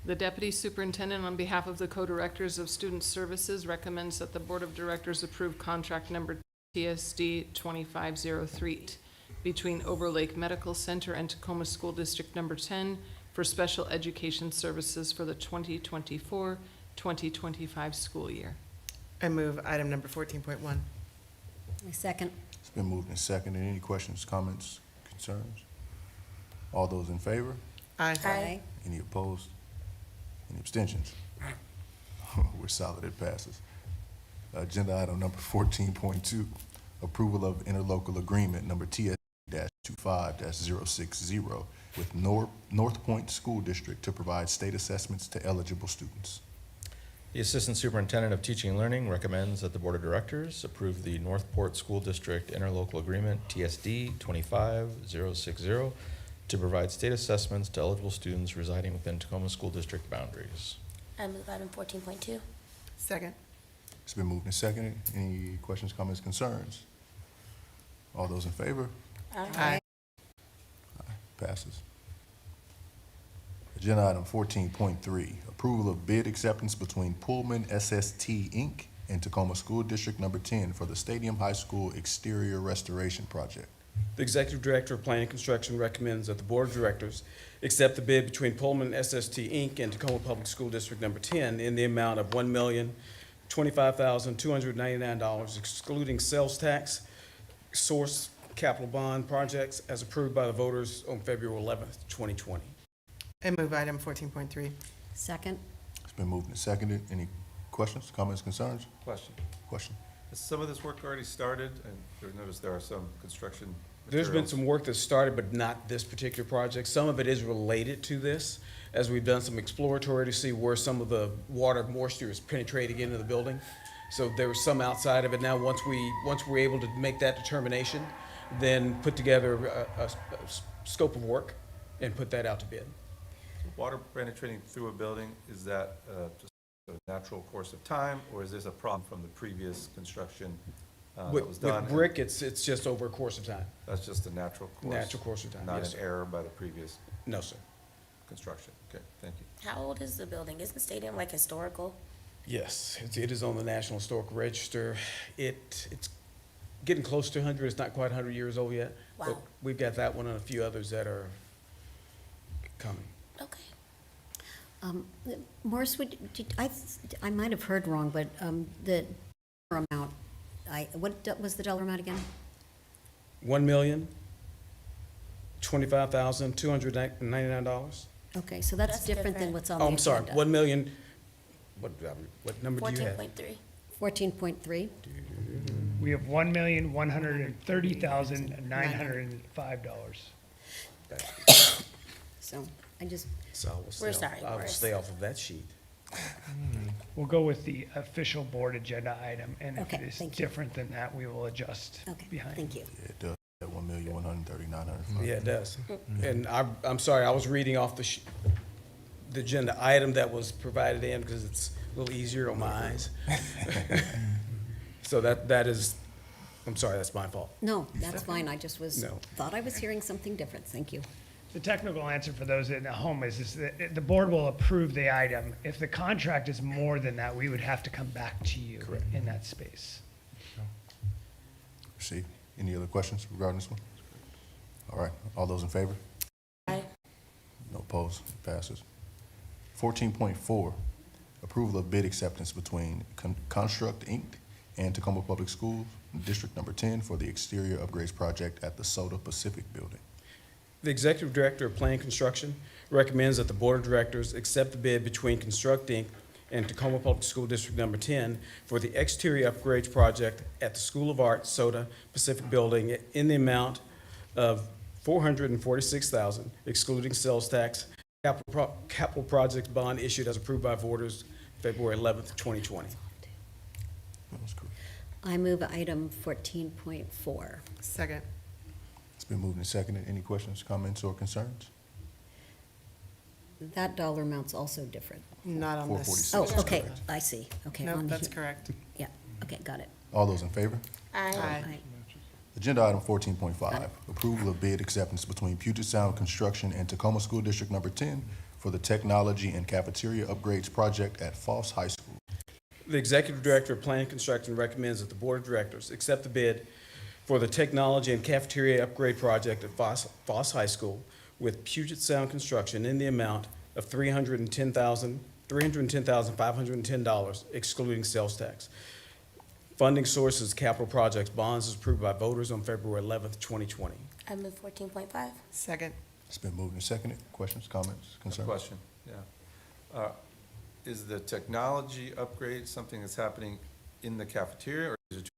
The Deputy Superintendent, on behalf of the Co-Directors of Student Services, recommends that the Board of Directors approve contract number TSD-2503 between Overlake Medical Center and Tacoma School District number 10 for special education services for the 2024-2025 school year. I move item number 14.1. Second. It's been moved and seconded. Any questions, comments, concerns? All those in favor? Aye. Any opposed? Any abstentions? We're solid, it passes. Agenda item number 14.2, approval of interlocal agreement number TS-25-060 with North Point School District to provide state assessments to eligible students. The Assistant Superintendent of Teaching and Learning recommends that the Board of Directors approve the Northport School District Interlocal Agreement TSD 25060 to provide state assessments to eligible students residing within Tacoma School District boundaries. I move item 14.2. Second. It's been moved and seconded. Any questions, comments, concerns? All those in favor? Aye. Passes. Agenda item 14.3, approval of bid acceptance between Pullman SST Inc. and Tacoma School District Number 10 for the Stadium High School exterior restoration project. The Executive Director of Planning and Construction recommends that the Board of Directors accept the bid between Pullman SST Inc. and Tacoma Public School District Number 10 in the amount of $1,025,299, excluding sales tax, source capital bond projects as approved by the voters on February 11th, 2020. I move item 14.3. Second. It's been moved and seconded. Any questions, comments, concerns? Question. Question. Has some of this work already started? And I noticed there are some construction There's been materials. some work that's started, but not this particular project. Some of it is related to this, as we've done some exploratory to see where some of the water moisture is penetrating into the building. So there was some outside of it. Now, once we're able to make that determination, then put together a scope of work and put that out to bid. Water penetrating through a building, is that just a natural course of time, or is this a problem from the previous construction that was With done? brick, it's just over a course of time. That's just a natural course? Natural course of time, Not yes, an sir. error by the previous No, sir. construction? Okay, thank you. How old is the building? Is the stadium like historical? Yes, it is on the National Historic Register. It's getting close to 100. It's not quite 100 years old yet. But Wow. we've got that one and a few others that are coming. Okay. Morris, I might have heard wrong, but the amount, what was the dollar amount again? $1,025,299. Okay, so that's That's different than different. what's on Oh, the I'm sorry, agenda. 1 million, what number do you have? 14.3. 14.3. We have $1,130,905. So I just, So We're sorry, I will Morris. stay off of that sheet. We'll go with the official board agenda item, and if Okay, it is thank you. different than that, we will adjust okay, behind. thank you. Yeah, it does. At 1,139,905. Yeah, it does. And I'm sorry, I was reading off the agenda item that was provided in because it's a little easier on my eyes. So that is, I'm sorry, that's my fault. No, that's fine. I just No. thought I was hearing something different. Thank you. The technical answer for those at home is that the board will approve the item. If the contract is more than that, we would have to come back to you in that space. See, any other questions regarding this one? All right, all those in favor? Aye. No opposed, it passes. 14.4, approval of bid acceptance between Construct Inc. and Tacoma Public Schools, District Number 10 for the exterior upgrades project at the Soda Pacific Building. The Executive Director of Planning and Construction recommends that the Board of Directors accept the bid between Construct Inc. and Tacoma Public School District Number 10 for the exterior upgrades project at the School of Art Soda Pacific Building in the amount of $446,000, excluding sales tax, capital project bond issued as approved by voters February 11th, 2020. That was correct. I move item 14.4. Second. It's been moved and seconded. Any questions, comments, or concerns? That dollar amount's also different. Not on this. 446. Oh, okay, I see. Okay. Nope, on that's here. correct. Yeah, okay, got it. All those in favor? Aye. Aye. Agenda item 14.5, approval of bid acceptance between Puget Sound Construction and Tacoma School District Number 10 for the technology and cafeteria upgrades project at Foss High School. The Executive Director of Planning and Construction recommends that the Board of Directors accept the bid for the technology and cafeteria upgrade project at Foss High School with Puget Sound Construction in the amount of $310,510, excluding sales tax. Funding source is capital projects bonds as approved by voters on February 11th, 2020. I move 14.5. Second. It's been moved and seconded. Questions, comments, concerns? Question, yeah. Is the technology upgrade something that's happening in the cafeteria, or is it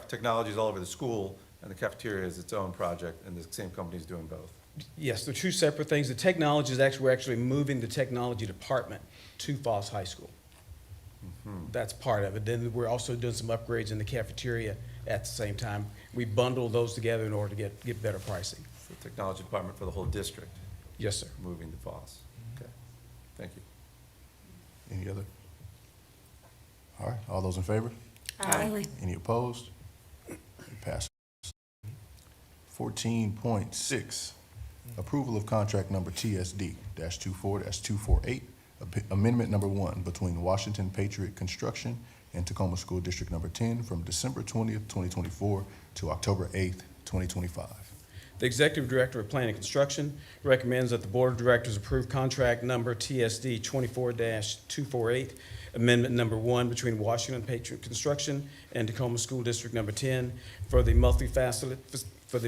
technology all over the school and the cafeteria is its own project and the same company is doing both? Yes, they're two separate things. The technology is actually, we're actually moving the technology department to Foss High School. That's part of it. Then we're also doing some upgrades in the cafeteria at the same time. We bundle those together in order to get better pricing. The technology department for the whole district? Yes, sir. Moving to Foss. Okay, thank you. Any other? All right, all those in favor? Aye. Any opposed? It passes. 14.6, approval of contract number TSD-24-248, amendment number 1 between Washington Patriot Construction and Tacoma School District number 10 from December 20th, 2024 to October 8th, 2025. The Executive Director of Planning and Construction recommends that the Board of Directors approve contract number TSD 24-248, amendment number 1 between Washington Patriot Construction and Tacoma School District number 10 for the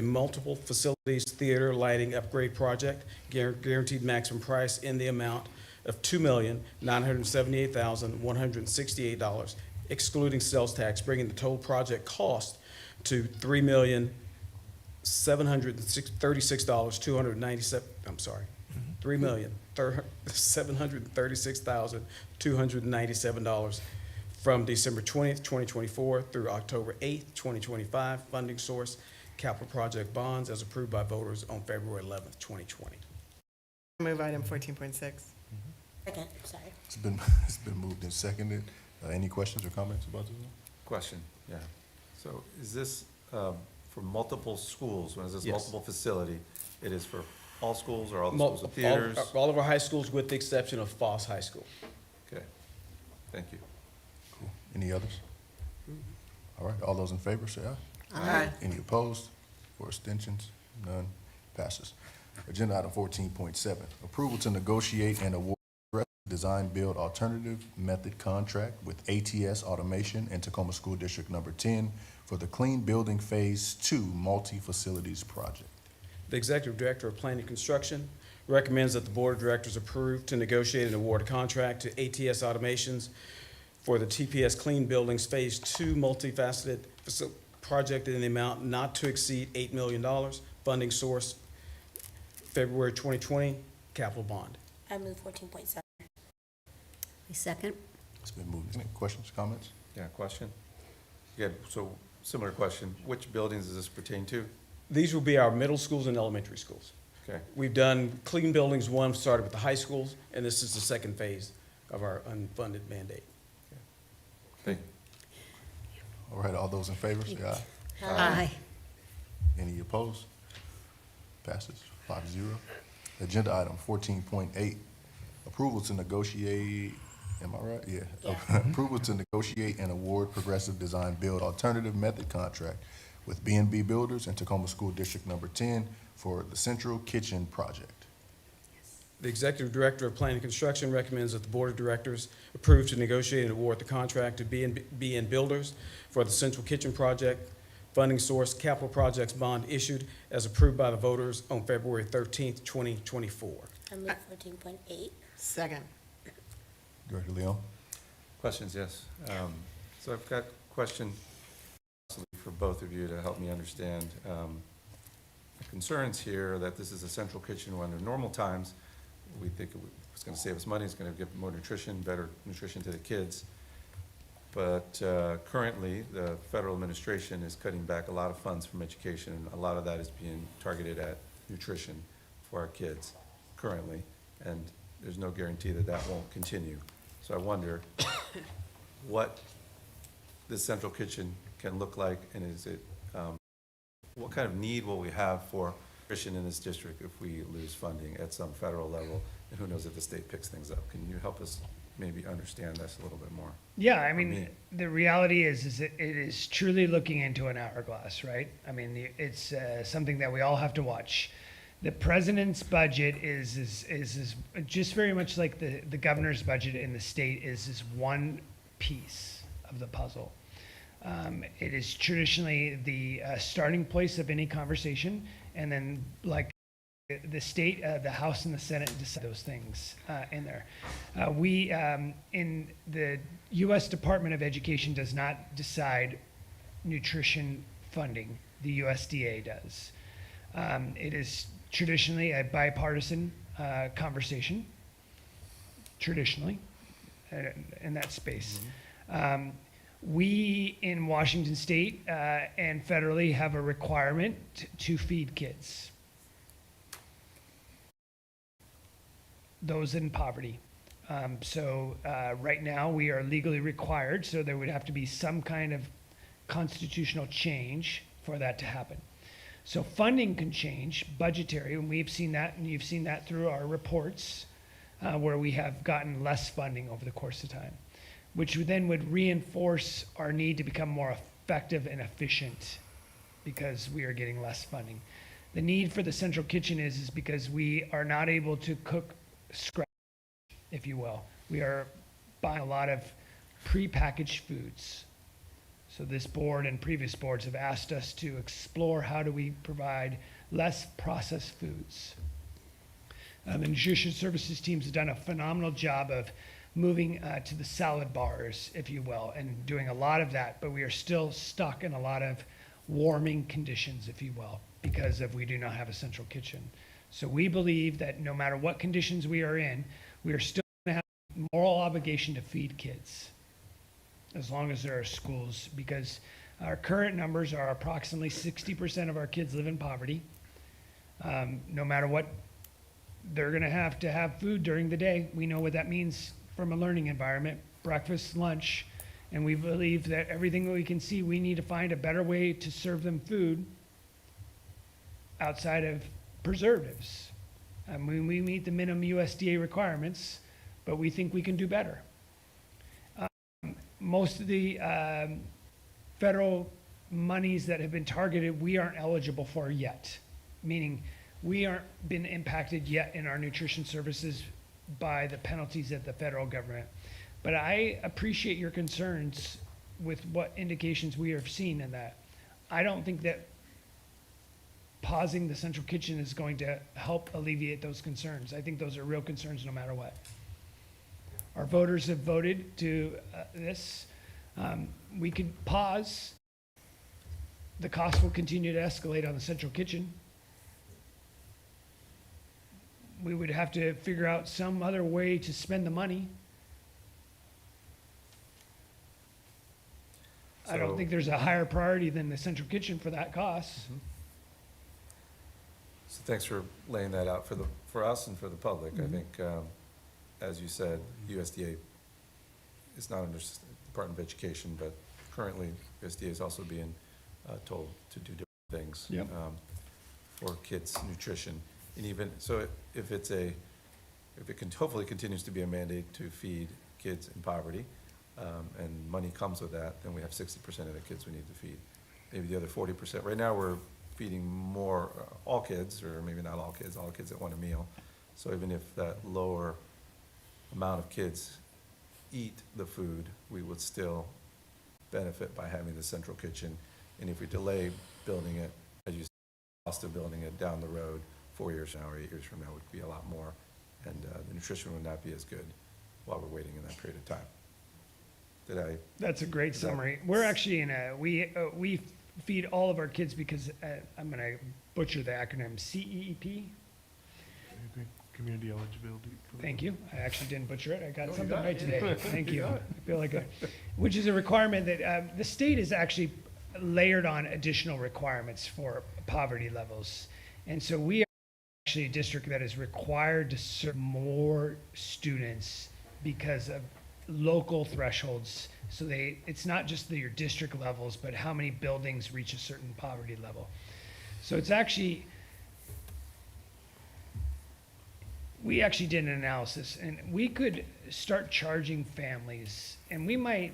multiple facilities theater lighting upgrade project, guaranteed maximum price in the amount of $2,978,168, excluding sales tax, bringing the total project cost to $3,736,297. I'm sorry, $3,736,297 from December 20th, 2024 through October 8th, 2025. Funding source, capital project bonds as approved by voters on February 11th, 2020. Move item 14.6. Second, sorry. It's been moved and seconded. Any questions or comments about this one? Question, yeah. So is this for multiple schools? When it says Yes. multiple facility, it is for all schools or all the schools with theaters? All of our high schools with the exception of Foss High School. Okay, thank you. Cool. Any others? All right, all those in favor, say aye. Aye. Any opposed or abstentions? None. Passes. Agenda item 14.7, approval to negotiate and award design build alternative method contract with ATS Automation and Tacoma School District number 10 for the Clean Building Phase 2 multi-facilities project. The Executive Director of Planning and Construction recommends that the Board of Directors approve to negotiate and award a contract to ATS Automations for the TPS Clean Buildings Phase 2 multifaceted project in the amount not to exceed $8 million. Funding source, February 2020, capital bond. I move 14.7. A second. It's been moved. Any questions, comments? Yeah, question? Yeah, so similar question. Which buildings does this pertain to? These will be our middle schools and elementary schools. Okay, We've done Clean Buildings 1, started with the high schools, and this is the second phase of our unfunded mandate. thank you. All right, all those in favor, say aye. Aye. Any opposed? Passes 5-0. Agenda item 14.8, approval to negotiate, am I right? Yeah. Approval to negotiate and award progressive design build alternative method contract with B&B Builders and Tacoma School District number 10 for the Central Kitchen Project. The Executive Director of Planning and Construction recommends that the Board of Directors approve to negotiate and award the contract to B&B Builders for the Central Kitchen Project. Funding source, capital projects bond issued as approved by the voters on February 13th, 2024. I move 14.8. Second. Director Leon? Questions, yes. So I've got a question for both of you to help me understand. The concerns here that this is a central kitchen when under normal times, we think it's going to save us money, it's going to give more nutrition, better nutrition to the kids. But currently, the federal administration is cutting back a lot of funds from education, and a lot of that is being targeted at nutrition for our kids currently, and there's no guarantee that that won't continue. So I wonder what this central kitchen can look like, and is it, what kind of need will we have for nutrition in this district if we lose funding at some federal level, and who knows if the state picks things up? Can you help us maybe understand this a little bit more? Yeah, I mean, the reality is it is truly looking into an hourglass, right? I mean, it's something that we all have to watch. The president's budget is just very much like the governor's budget in the state is one piece of the puzzle. It is traditionally the starting place of any conversation, and then like the state, the House and the Senate decide those things in there. In the U.S. Department of Education does not decide nutrition funding. The USDA does. It is traditionally a bipartisan conversation, traditionally, in that space. We in Washington State and federally have a requirement to feed kids, those in poverty. Right now we are legally required, so there would have to be some kind of constitutional change for that to happen. So funding can change, budgetary, and we've seen that, and you've seen that through our reports, where we have gotten less funding over the course of time, which then would reinforce our need to become more effective and efficient because we are getting less funding. The need for the central kitchen is because we are not able to cook scratch, if you will. We are buying a lot of prepackaged foods. So this board and previous boards have asked us to explore how do we provide less processed foods. The nutrition services teams have done a phenomenal job of moving to the salad bars, if you will, and doing a lot of that, but we are still stuck in a lot of warming conditions, if you will, because we do not have a central kitchen. So we believe that no matter what conditions we are in, we are still going to have a moral obligation to feed kids, as long as there are schools, because our current numbers are approximately 60% of our kids live in poverty. No matter what, they're going to have food during the day. We know what that means from a learning environment, breakfast, lunch, and we believe that everything that we can see, we need to find a better way to serve them food outside of preservatives. We meet the minimum USDA requirements, but we think we can do better. Most of the federal monies that have been targeted, we aren't eligible for yet, meaning we aren't been impacted yet in our nutrition services by the penalties of the federal government. But I appreciate your concerns with what indications we have seen in that. I don't think that pausing the central kitchen is going to help alleviate those concerns. I think those are real concerns no matter what. Our voters have voted to this. We could pause. The cost will continue to escalate on the central kitchen. We would have to figure out some other way to spend the money. I don't think there's a higher priority than the central kitchen for that cost. So thanks for laying that out for us and for the public. I think, as you said, USDA is not under Department of Education, but currently USDA is also being told to do different things for kids' nutrition. And even so, if it hopefully continues to be a mandate to feed kids in poverty, and money comes with that, then we have 60% of the kids we need to feed. Maybe the other 40%. Right now we're feeding more, all kids, or maybe not all kids that want a meal. So even if that lower amount of kids eat the food, we would still benefit by having the central kitchen. And if we delay building it, as you said, the cost of building it down the road, 4 years from now or 8 years from now would be a lot more, and the nutrition would not be as good while we're waiting in that period of time. That's a great summary. We're actually we feed all of our kids because I'm going to butcher the acronym, CEEP. Community eligibility. Thank you. I actually didn't butcher it. I got something right today. Thank you. I feel like which is a requirement that the state is actually layered on additional requirements for poverty levels. And so we are actually a district that is required to serve more students because of local thresholds. So it's not just your district levels, but how many buildings reach a certain poverty level. So it's actually, we actually did an analysis, and we could start charging families, and we might,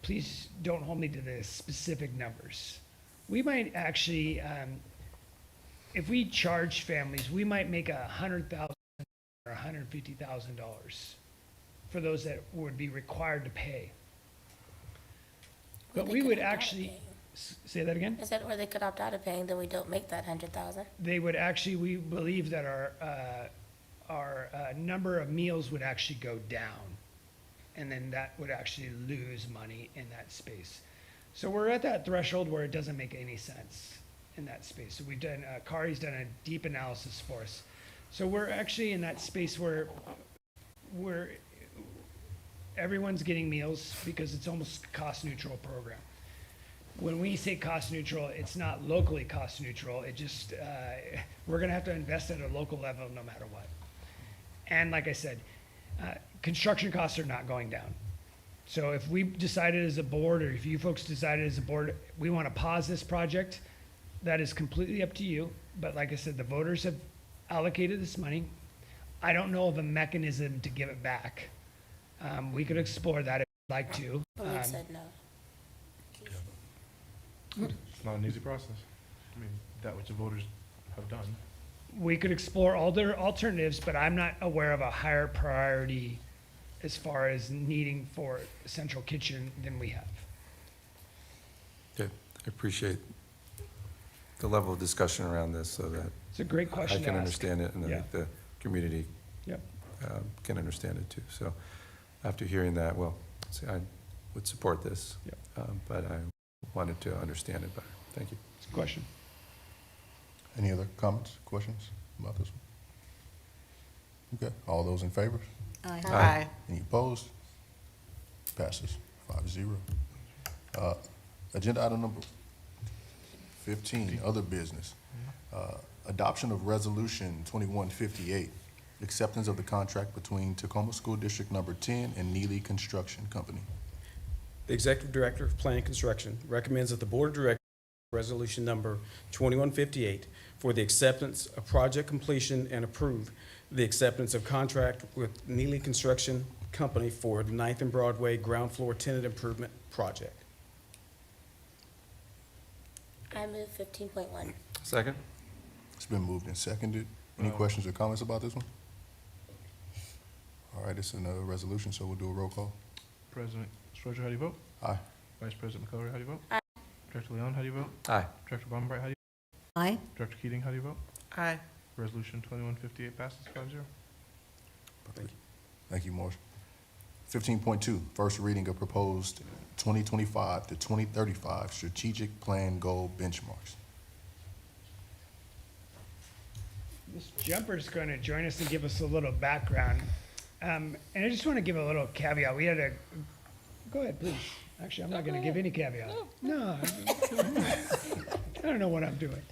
please don't hold me to the specific numbers. We might actually, if we charge families, we might make $100,000 or $150,000 for those that would be required to pay. But we would actually, Say that again? I said, or they could opt out of paying, then we don't make that 100,000. They would actually, we believe that our number of meals would actually go down. And then that would actually lose money in that space. So we're at that threshold where it doesn't make any sense in that space. So we've done, Kari's done a deep analysis for us. So we're actually in that space where everyone's getting meals because it's almost a cost neutral program. When we say cost neutral, it's not locally cost neutral. It just, we're gonna have to invest at a local level no matter what. And like I said, construction costs are not going down. So if we decided as a board, or if you folks decided as a board, we wanna pause this project, that is completely up to you. But like I said, the voters have allocated this money. I don't know of a mechanism to give it back. We could explore that if you'd like to. But we said no. It's not an easy process. I mean, that which the voters have done. We could explore all their alternatives, but I'm not aware of a higher priority as far as needing for a central kitchen than we have. Okay, I appreciate the level of discussion around this so that It's a great question I to can ask. understand it, and I Yeah. think the community Yep. can understand it too. So after hearing that, well, see, I would support this, Yep. but I wanted to understand it better. Thank you. It's a question. Any other comments, questions about this one? Okay, all those in favor? Aye. Aye. Any opposed? Passes 5-0. Agenda item number 15, other business. Adoption of Resolution 2158, acceptance of the contract between Tacoma School District Number 10 and Neely Construction Company. The Executive Director of Planning and Construction recommends that the Board of Directors Resolution number 2158 for the acceptance of project completion and approve the acceptance of contract with Neely Construction Company for the 9th and Broadway ground floor tenant improvement project. I move 15.1. Second? It's been moved and seconded. Any questions or comments about this one? All right, it's in a resolution, so we'll do a roll call. President Stroger, how do you vote? Aye. Vice President McCullough, how do you vote? Aye. Director Leon, how do you vote? Aye. Director Bombright, how do you Aye. Director Keating, how do you vote? Aye. Resolution 2158 passes 5-0. Thank you, Morris. 15.2, first reading of proposed 2025 to 2035 strategic plan goal benchmarks. Ms. Jumper's going to join us and give us a little background. And I just want to give a little caveat. We had a, go ahead, please. Actually, I'm not going to give any caveat. No. I don't know what I'm doing.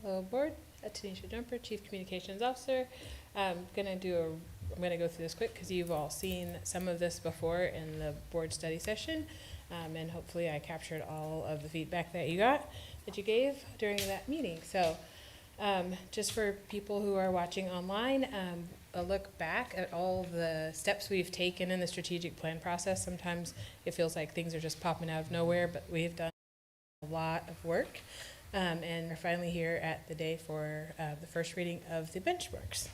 Hello, board. Tanisha Jumper, Chief Communications Officer. I'm gonna go through this quick because you've all seen some of this before in the board study session, and hopefully I captured all of the feedback that you gave during that meeting. So, just for people who are watching online, a look back at all the steps we've taken in the strategic plan process. Sometimes it feels like things are just popping out of nowhere, but we've done a lot of work. And we're finally here at the day for the first reading of the benchmarks.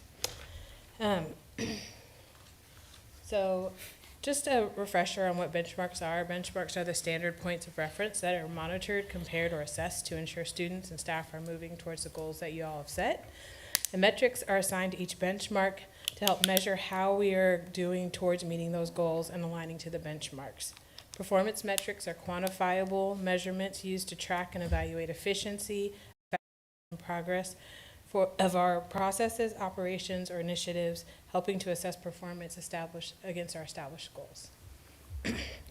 So just a refresher on what benchmarks are. Benchmarks are the standard points of reference that are monitored, compared, or assessed to ensure students and staff are moving towards the goals that you all have set. The metrics are assigned to each benchmark to help measure how we are doing towards meeting those goals and aligning to the benchmarks. Performance metrics are quantifiable measurements used to track and evaluate efficiency and progress of our processes, operations, or initiatives, helping to assess performance against our established goals.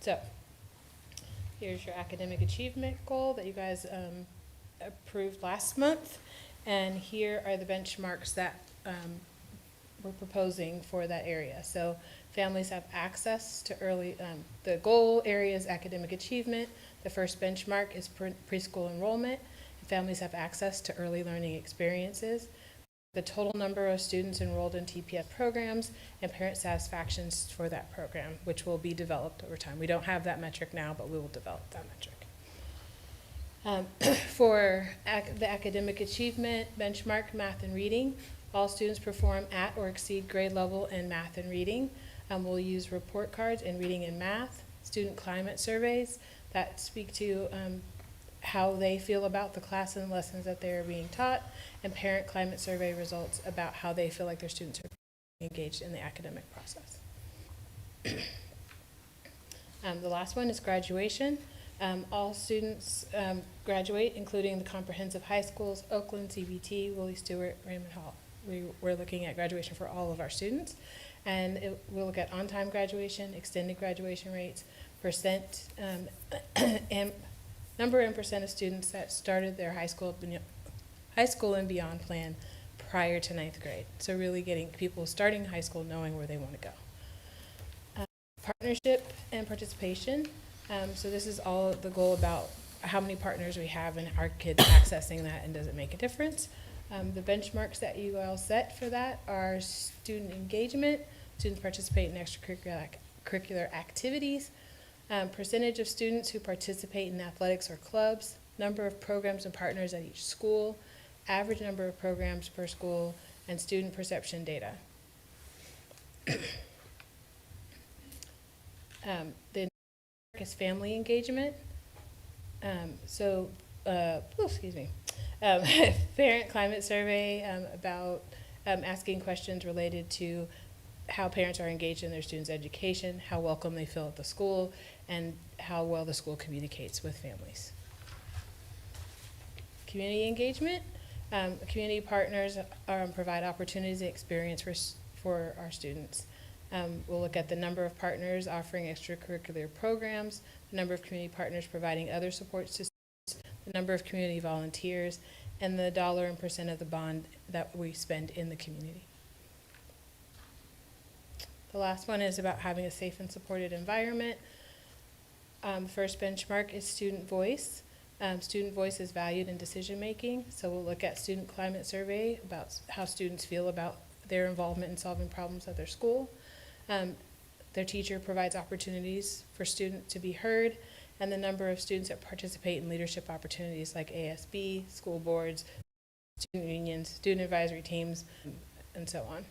So, here's your academic achievement goal that you guys approved last month, and here are the benchmarks that we're proposing for that area. So, families have access to early, the goal area is academic achievement. The first benchmark is preschool enrollment. Families have access to early learning experiences. The total number of students enrolled in TPS programs and parent satisfactions for that program, which will be developed over time. We don't have that metric now, but we will develop that metric. For the academic achievement benchmark, math and reading, all students perform at or exceed grade level in math and reading. We'll use report cards in reading and math, student climate surveys that speak to how they feel about the class and lessons that they're being taught, and parent climate survey results about how they feel like their students are engaged in the academic process. The last one is graduation. All students graduate, including the comprehensive high schools, Oakland, CBT, Willie Stewart, Raymond Hall. We're looking at graduation for all of our students. And we'll look at on-time graduation, extended graduation rates, percent, and number and percent of students that started their high school and beyond plan prior to 9th grade. So really getting people starting high school knowing where they want to go. Partnership and participation. So this is all the goal about how many partners we have and are kids accessing that, and does it make a difference? The benchmarks that you all set for that are student engagement, students participate in extracurricular activities, percentage of students who participate in athletics or clubs, number of programs and partners at each school, average number of programs per school, and student perception data. The is family engagement. Parent climate survey about asking questions related to how parents are engaged in their students' education, how welcome they feel at the school, and how well the school communicates with families. Community engagement. Community partners provide opportunities and experience for our students. We'll look at the number of partners offering extracurricular programs, the number of community partners providing other supports to students, the number of community volunteers, and the dollar and percent of the bond that we spend in the community. The last one is about having a safe and supported environment. First benchmark is student voice. Student voice is valued in decision making, so we'll look at student climate survey about how students feel about their involvement in solving problems at their school. Their teacher provides opportunities for students to be heard, and the number of students that participate in leadership opportunities like ASB, school boards, student unions, student advisory teams, and so on.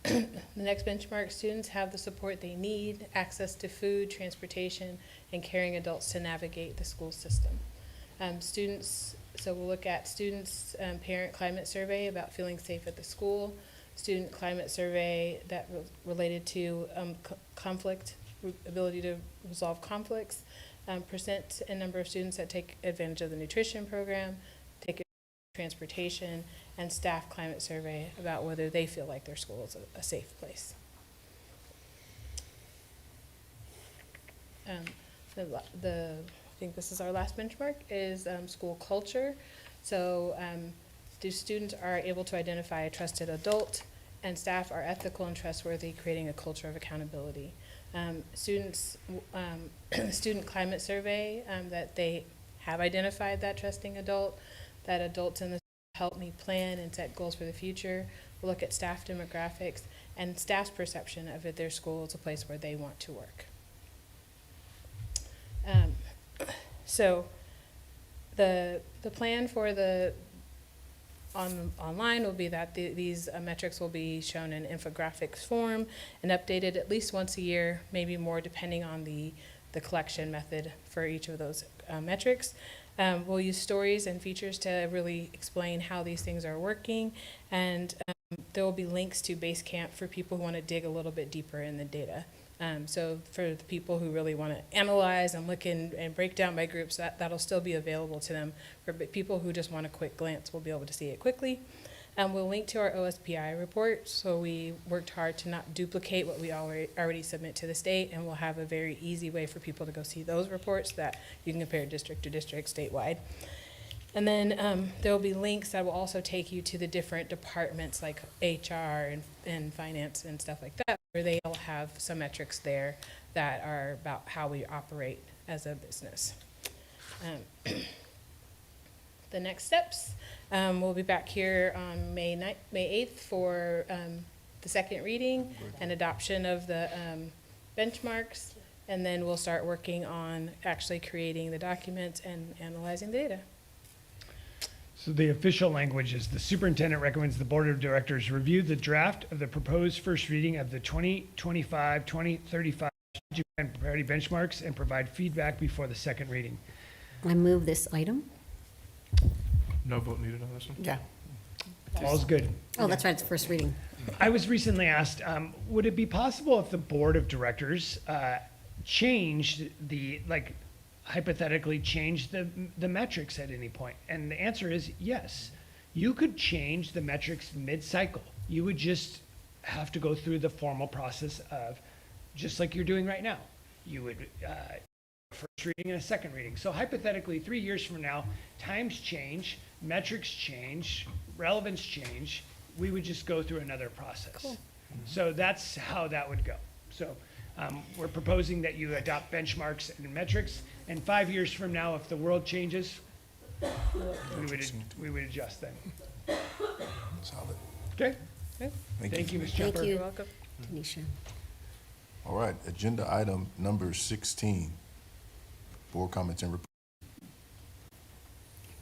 The next benchmark, students have the support they need, access to food, transportation, and caring adults to navigate the school system. So we'll look at students' parent climate survey about feeling safe at the school, student climate survey that related to conflict, ability to resolve conflicts, percent and number of students that take advantage of the nutrition program, take advantage of transportation, and staff climate survey about whether they feel like their school is a safe place. I think this is our last benchmark, is school culture. So the students are able to identify a trusted adult, and staff are ethical and trustworthy, creating a culture of accountability. Student climate survey, that they have identified that trusting adult, that adults in the help me plan and set goals for the future. We'll look at staff demographics and staff's perception of it, their school as a place where they want to work. So the plan for the online will be that these metrics will be shown in infographics form and updated at least once a year, maybe more depending on the collection method for each of those metrics. We'll use stories and features to really explain how these things are working, and there will be links to Basecamp for people who want to dig a little bit deeper in the data. So for the people who really want to analyze and look in and break down by groups, that'll still be available to them. For people who just want a quick glance, we'll be able to see it quickly. We'll link to our OSPI report, so we worked hard to not duplicate what we already submit to the state, and we'll have a very easy way for people to go see those reports that you can compare district to district statewide. And then there will be links that will also take you to the different departments like HR and finance and stuff like that, where they all have some metrics there that are about how we operate as a business. The next steps, we'll be back here on May 8th for the second reading and adoption of the benchmarks, and then we'll start working on actually creating the documents and analyzing the data. So the official language is the superintendent recommends the board of directors review the draft of the proposed first reading of the 2025-2035 strategic plan priority benchmarks and provide feedback before the second reading. I move this item. No vote needed on this one? Yeah. All's good. Oh, that's right, it's first reading. I was recently asked, would it be possible if the board of directors changed the, like, hypothetically change the metrics at any point? And the answer is yes. You could change the metrics mid-cycle. You would just have to go through the formal process of, just like you're doing right now. You would first reading and a second reading. So hypothetically, 3 years from now, times change, metrics change, relevance change. We would just go through another process. Cool. So that's how that would go. So we're proposing that you adopt benchmarks and metrics, and 5 years from now, if the world changes, we would adjust then. Solid. Okay? Thank you, you. Ms. Jumper. Thank you. You're welcome. Tanisha. All right, agenda item number 16. Board comments and reports.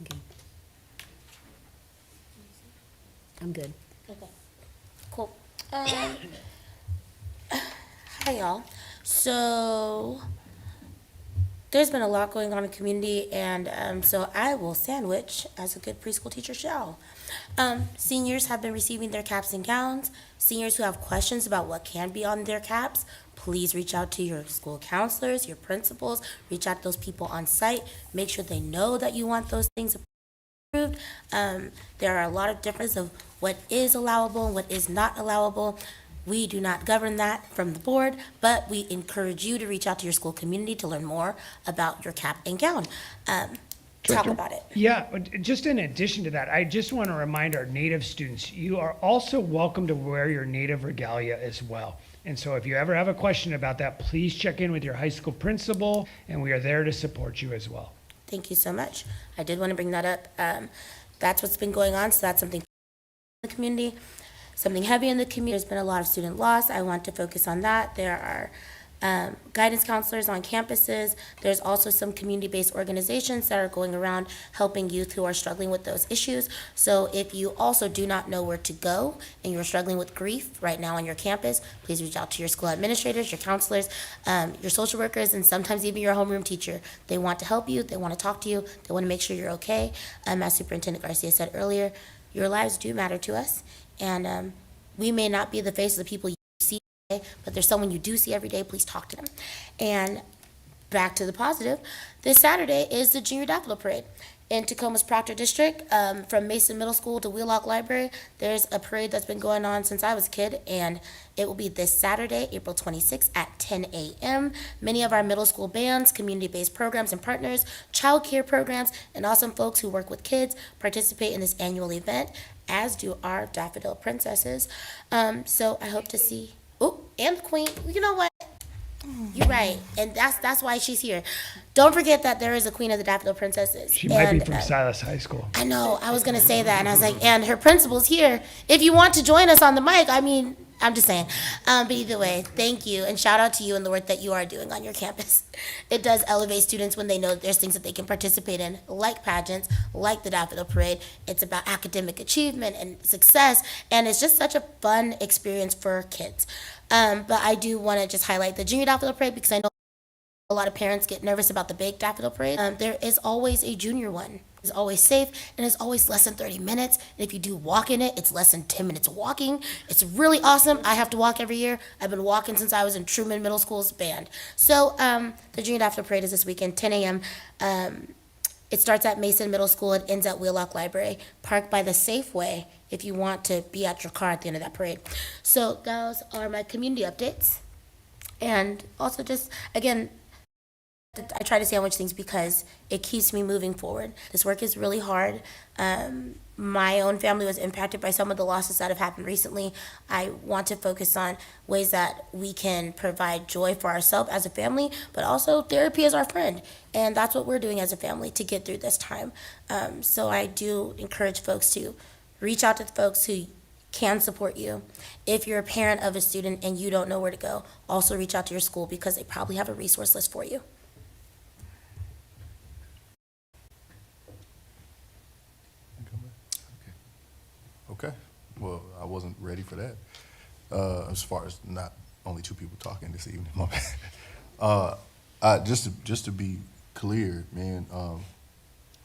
Okay. I'm good. Okay, cool. Hi, y'all. So there's been a lot going on in the community, and so I will sandwich, as a good preschool teacher shall. Seniors have been receiving their caps and gowns. Seniors who have questions about what can be on their caps, please reach out to your school counselors, your principals, reach out to those people on site. Make sure they know that you want those things approved. There are a lot of differences of what is allowable and what is not allowable. We do not govern that from the board, but we encourage you to reach out to your school community to learn more about your cap and gown. Talk about it. Yeah, but just in addition to that, I just want to remind our Native students, you are also welcome to wear your Native regalia as well. And so if you ever have a question about that, please check in with your high school principal, and we are there to support you as well. Thank you so much. I did want to bring that up. That's what's been going on, so that's something in the community, something heavy in the community. There's been a lot of student loss. I want to focus on that. There are guidance counselors on campuses. There's also some community-based organizations that are going around helping youth who are struggling with those issues. So if you also do not know where to go and you're struggling with grief right now on your campus, please reach out to your school administrators, your counselors, your social workers, and sometimes even your homeroom teacher. They want to help you. They want to talk to you. They want to make sure you're okay. As Superintendent Garcia said earlier, your lives do matter to us. And we may not be the face of the people you see, but there's someone you do see every day. Please talk to them. And back to the positive, this Saturday is the Junior Daffodil Parade in Tacoma's Proctor District. From Mason Middle School to Wheelock Library, there's a parade that's been going on since I was a kid, and it will be this Saturday, April 26th at 10 a.m. Many of our middle school bands, community-based programs and partners, child care programs, and awesome folks who work with kids participate in this annual event, as do our Daffodil Princesses. So I hope to see, and the Queen. You know what? You're right, and that's why she's here. Don't forget that there is a Queen of the Daffodil Princesses. She might be from Silas High School. I know, I was gonna say that, and I was like, and her principal's here. If you want to join us on the mic, I mean, I'm just saying. But either way, thank you, and shout out to you and the work that you are doing on your campus. It does elevate students when they know that there's things that they can participate in, like pageants, like the Daffodil Parade. It's about academic achievement and success, and it's just such a fun experience for kids. But I do want to just highlight the Junior Daffodil Parade because I know a lot of parents get nervous about the big Daffodil Parade. There is always a junior one. It's always safe, and it's always less than 30 minutes. And if you do walk in it, it's less than 10 minutes walking. It's really awesome. I have to walk every year. I've been walking since I was in Truman Middle School's band. So the Junior Daffodil Parade is this weekend, 10 a.m. It starts at Mason Middle School. It ends at Wheelock Library. Park by the Safeway if you want to be at your car at the end of that parade. So those are my community updates. And also just, again, I try to sandwich things because it keeps me moving forward. This work is really hard. My own family was impacted by some of the losses that have happened recently. I want to focus on ways that we can provide joy for ourselves as a family, but also therapy as our friend. And that's what we're doing as a family to get through this time. So I do encourage folks to reach out to the folks who can support you. If you're a parent of a student and you don't know where to go, also reach out to your school because they probably have a resource list for you. Okay, well, I wasn't ready for that. As far as not only two people talking this evening, my bad. Just to be clear, man,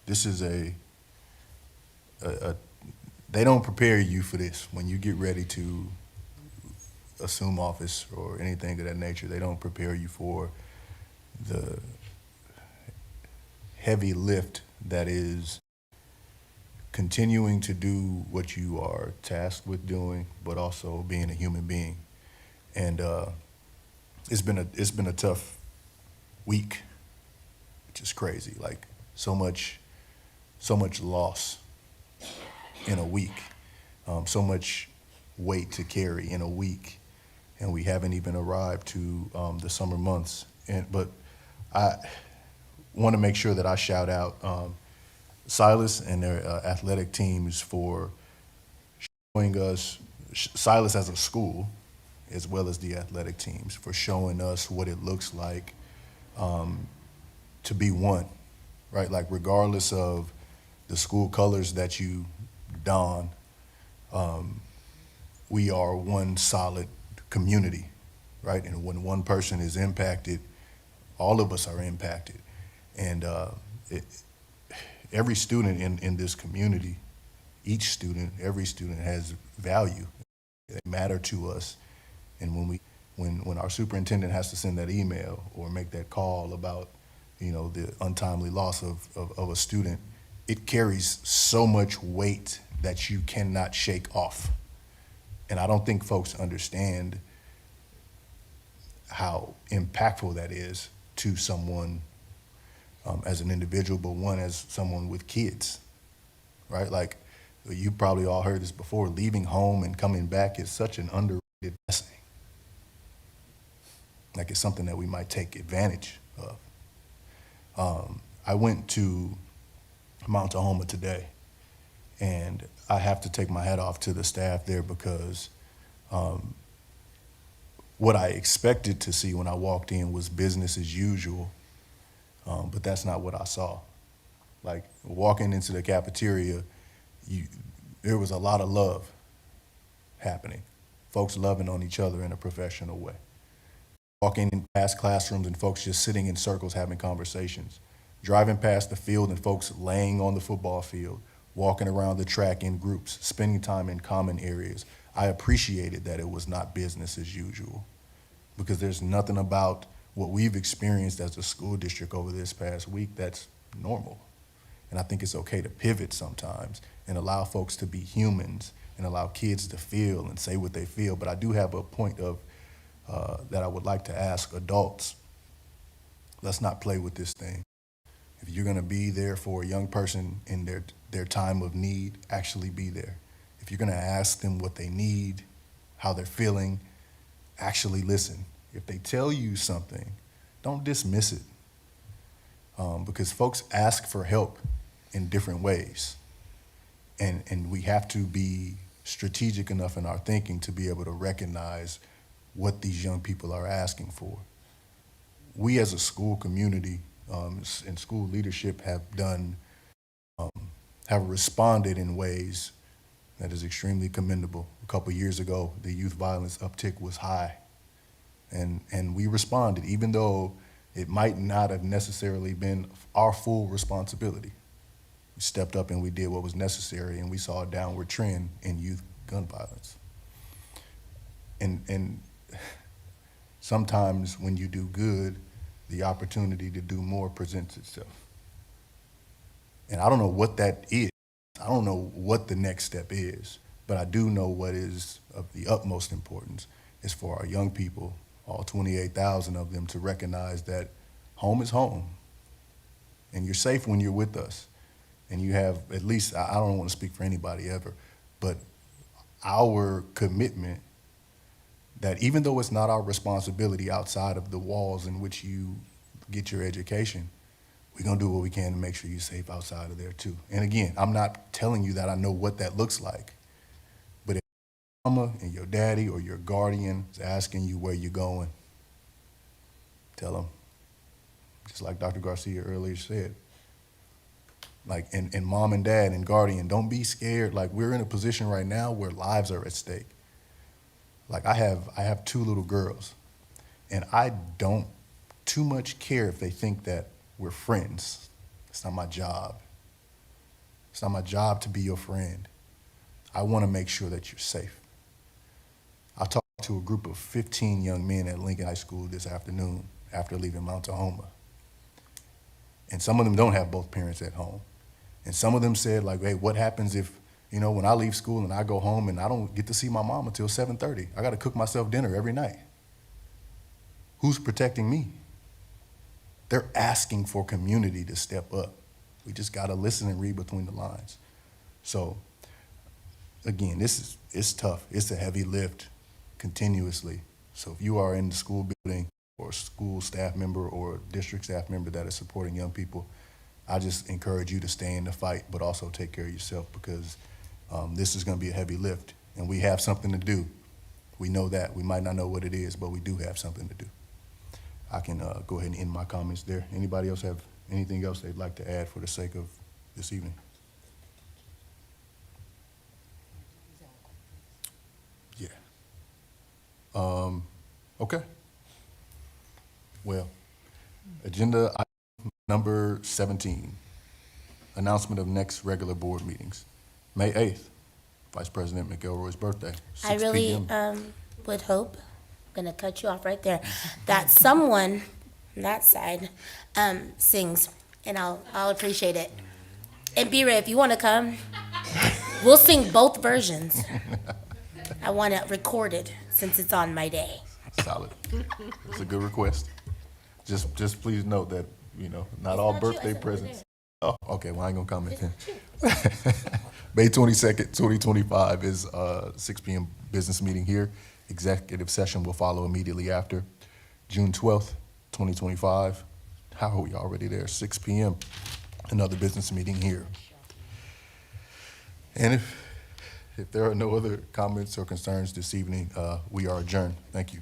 this is a they don't prepare you for this. When you get ready to assume office or anything of that nature, they don't prepare you for the heavy lift that is continuing to do what you are tasked with doing, but also being a human being. And it's been a tough week, which is crazy. Like so much loss in a week, so much weight to carry in a week, and we haven't even arrived to the summer months. But I want to make sure that I shout out Silas and their athletic teams for showing us, Silas as a school, as well as the athletic teams, for showing us what it looks like to be one, right? Like regardless of the school colors that you don, we are one solid community, right? And when one person is impacted, all of us are impacted. And every student in this community, every student has value. They matter to us. And when our superintendent has to send that email or make that call about, the untimely loss of a student, it carries so much weight that you cannot shake off. And I don't think folks understand how impactful that is to someone as an individual, but one as someone with kids, right? Like, you probably all heard this before, leaving home and coming back is such an underrated blessing. Like, it's something that we might take advantage of. I went to Mount Tahoma today, and I have to take my hat off to the staff there because what I expected to see when I walked in was business as usual, but that's not what I saw. Like, walking into the cafeteria, there was a lot of love happening, folks loving on each other in a professional way. Walking in past classrooms and folks just sitting in circles having conversations. Driving past the field and folks laying on the football field, walking around the track in groups, spending time in common areas. I appreciated that it was not business as usual, because there's nothing about what we've experienced as a school district over this past week that's normal. And I think it's okay to pivot sometimes and allow folks to be humans and allow kids to feel and say what they feel. But I do have a point of that I would like to ask adults. Let's not play with this thing. If you're gonna be there for a young person in their time of need, actually be there. If you're gonna ask them what they need, how they're feeling, actually listen. If they tell you something, don't dismiss it. Because folks ask for help in different ways. And we have to be strategic enough in our thinking to be able to recognize what these young people are asking for. We as a school community and school leadership have responded in ways that is extremely commendable. A couple years ago, the youth violence uptick was high, and we responded, even though it might not have necessarily been our full responsibility. We stepped up and we did what was necessary, and we saw a downward trend in youth gun violence. And sometimes when you do good, the opportunity to do more presents itself. And I don't know what that is. I don't know what the next step is, but I do know what is of the utmost importance is for our young people, all 28,000 of them, to recognize that home is home. And you're safe when you're with us. And you have, at least, I don't want to speak for anybody ever, but our commitment that even though it's not our responsibility outside of the walls in which you get your education, we're gonna do what we can to make sure you're safe outside of there too. And again, I'm not telling you that I know what that looks like, but if your mama and your daddy or your guardian is asking you where you're going, tell them. Just like Dr. Garcia earlier said, Like, and mom and dad and guardian, don't be scared. Like, we're in a position right now where lives are at stake. Like, I have 2 little girls, and I don't too much care if they think that we're friends. It's not my job. It's not my job to be your friend. I want to make sure that you're safe. I talked to a group of 15 young men at Lincoln High School this afternoon after leaving Mount Tahoma. And some of them don't have both parents at home. And some of them said, like, hey, what happens if, you know, when I leave school and I go home and I don't get to see my mom until 7:30? I got to cook myself dinner every night. Who's protecting me? They're asking for community to step up. We just got to listen and read between the lines. So, again, it's tough. It's a heavy lift continuously. So if you are in the school building or a school staff member or a district staff member that is supporting young people, I just encourage you to stay in the fight, but also take care of yourself, because this is going to be a heavy lift, and we have something to do. We know that. We might not know what it is, but we do have something to do. I can go ahead and end my comments there. Anybody else have anything else they'd like to add for the sake of this evening? Yeah. Okay. Well, agenda item number 17, announcement of next regular board meetings. May 8th, Vice President McElroy's birthday, 6 I really p.m. Would hope, I'm gonna cut you off right there, that someone on that side sings, and I'll appreciate it. And B-Ray, if you want to come, we'll sing both versions. I want it recorded since it's on my day. Solid. It's a good request. Just please note that, you know, not all birthday presents. Oh, okay, well, I ain't gonna comment then. May 22nd, 2025 is 6 p.m. business meeting here. Executive session will follow immediately after. June 12th, 2025. How are we already there? 6 p.m. Another business meeting here. And if there are no other comments or concerns this evening, we are adjourned. Thank you.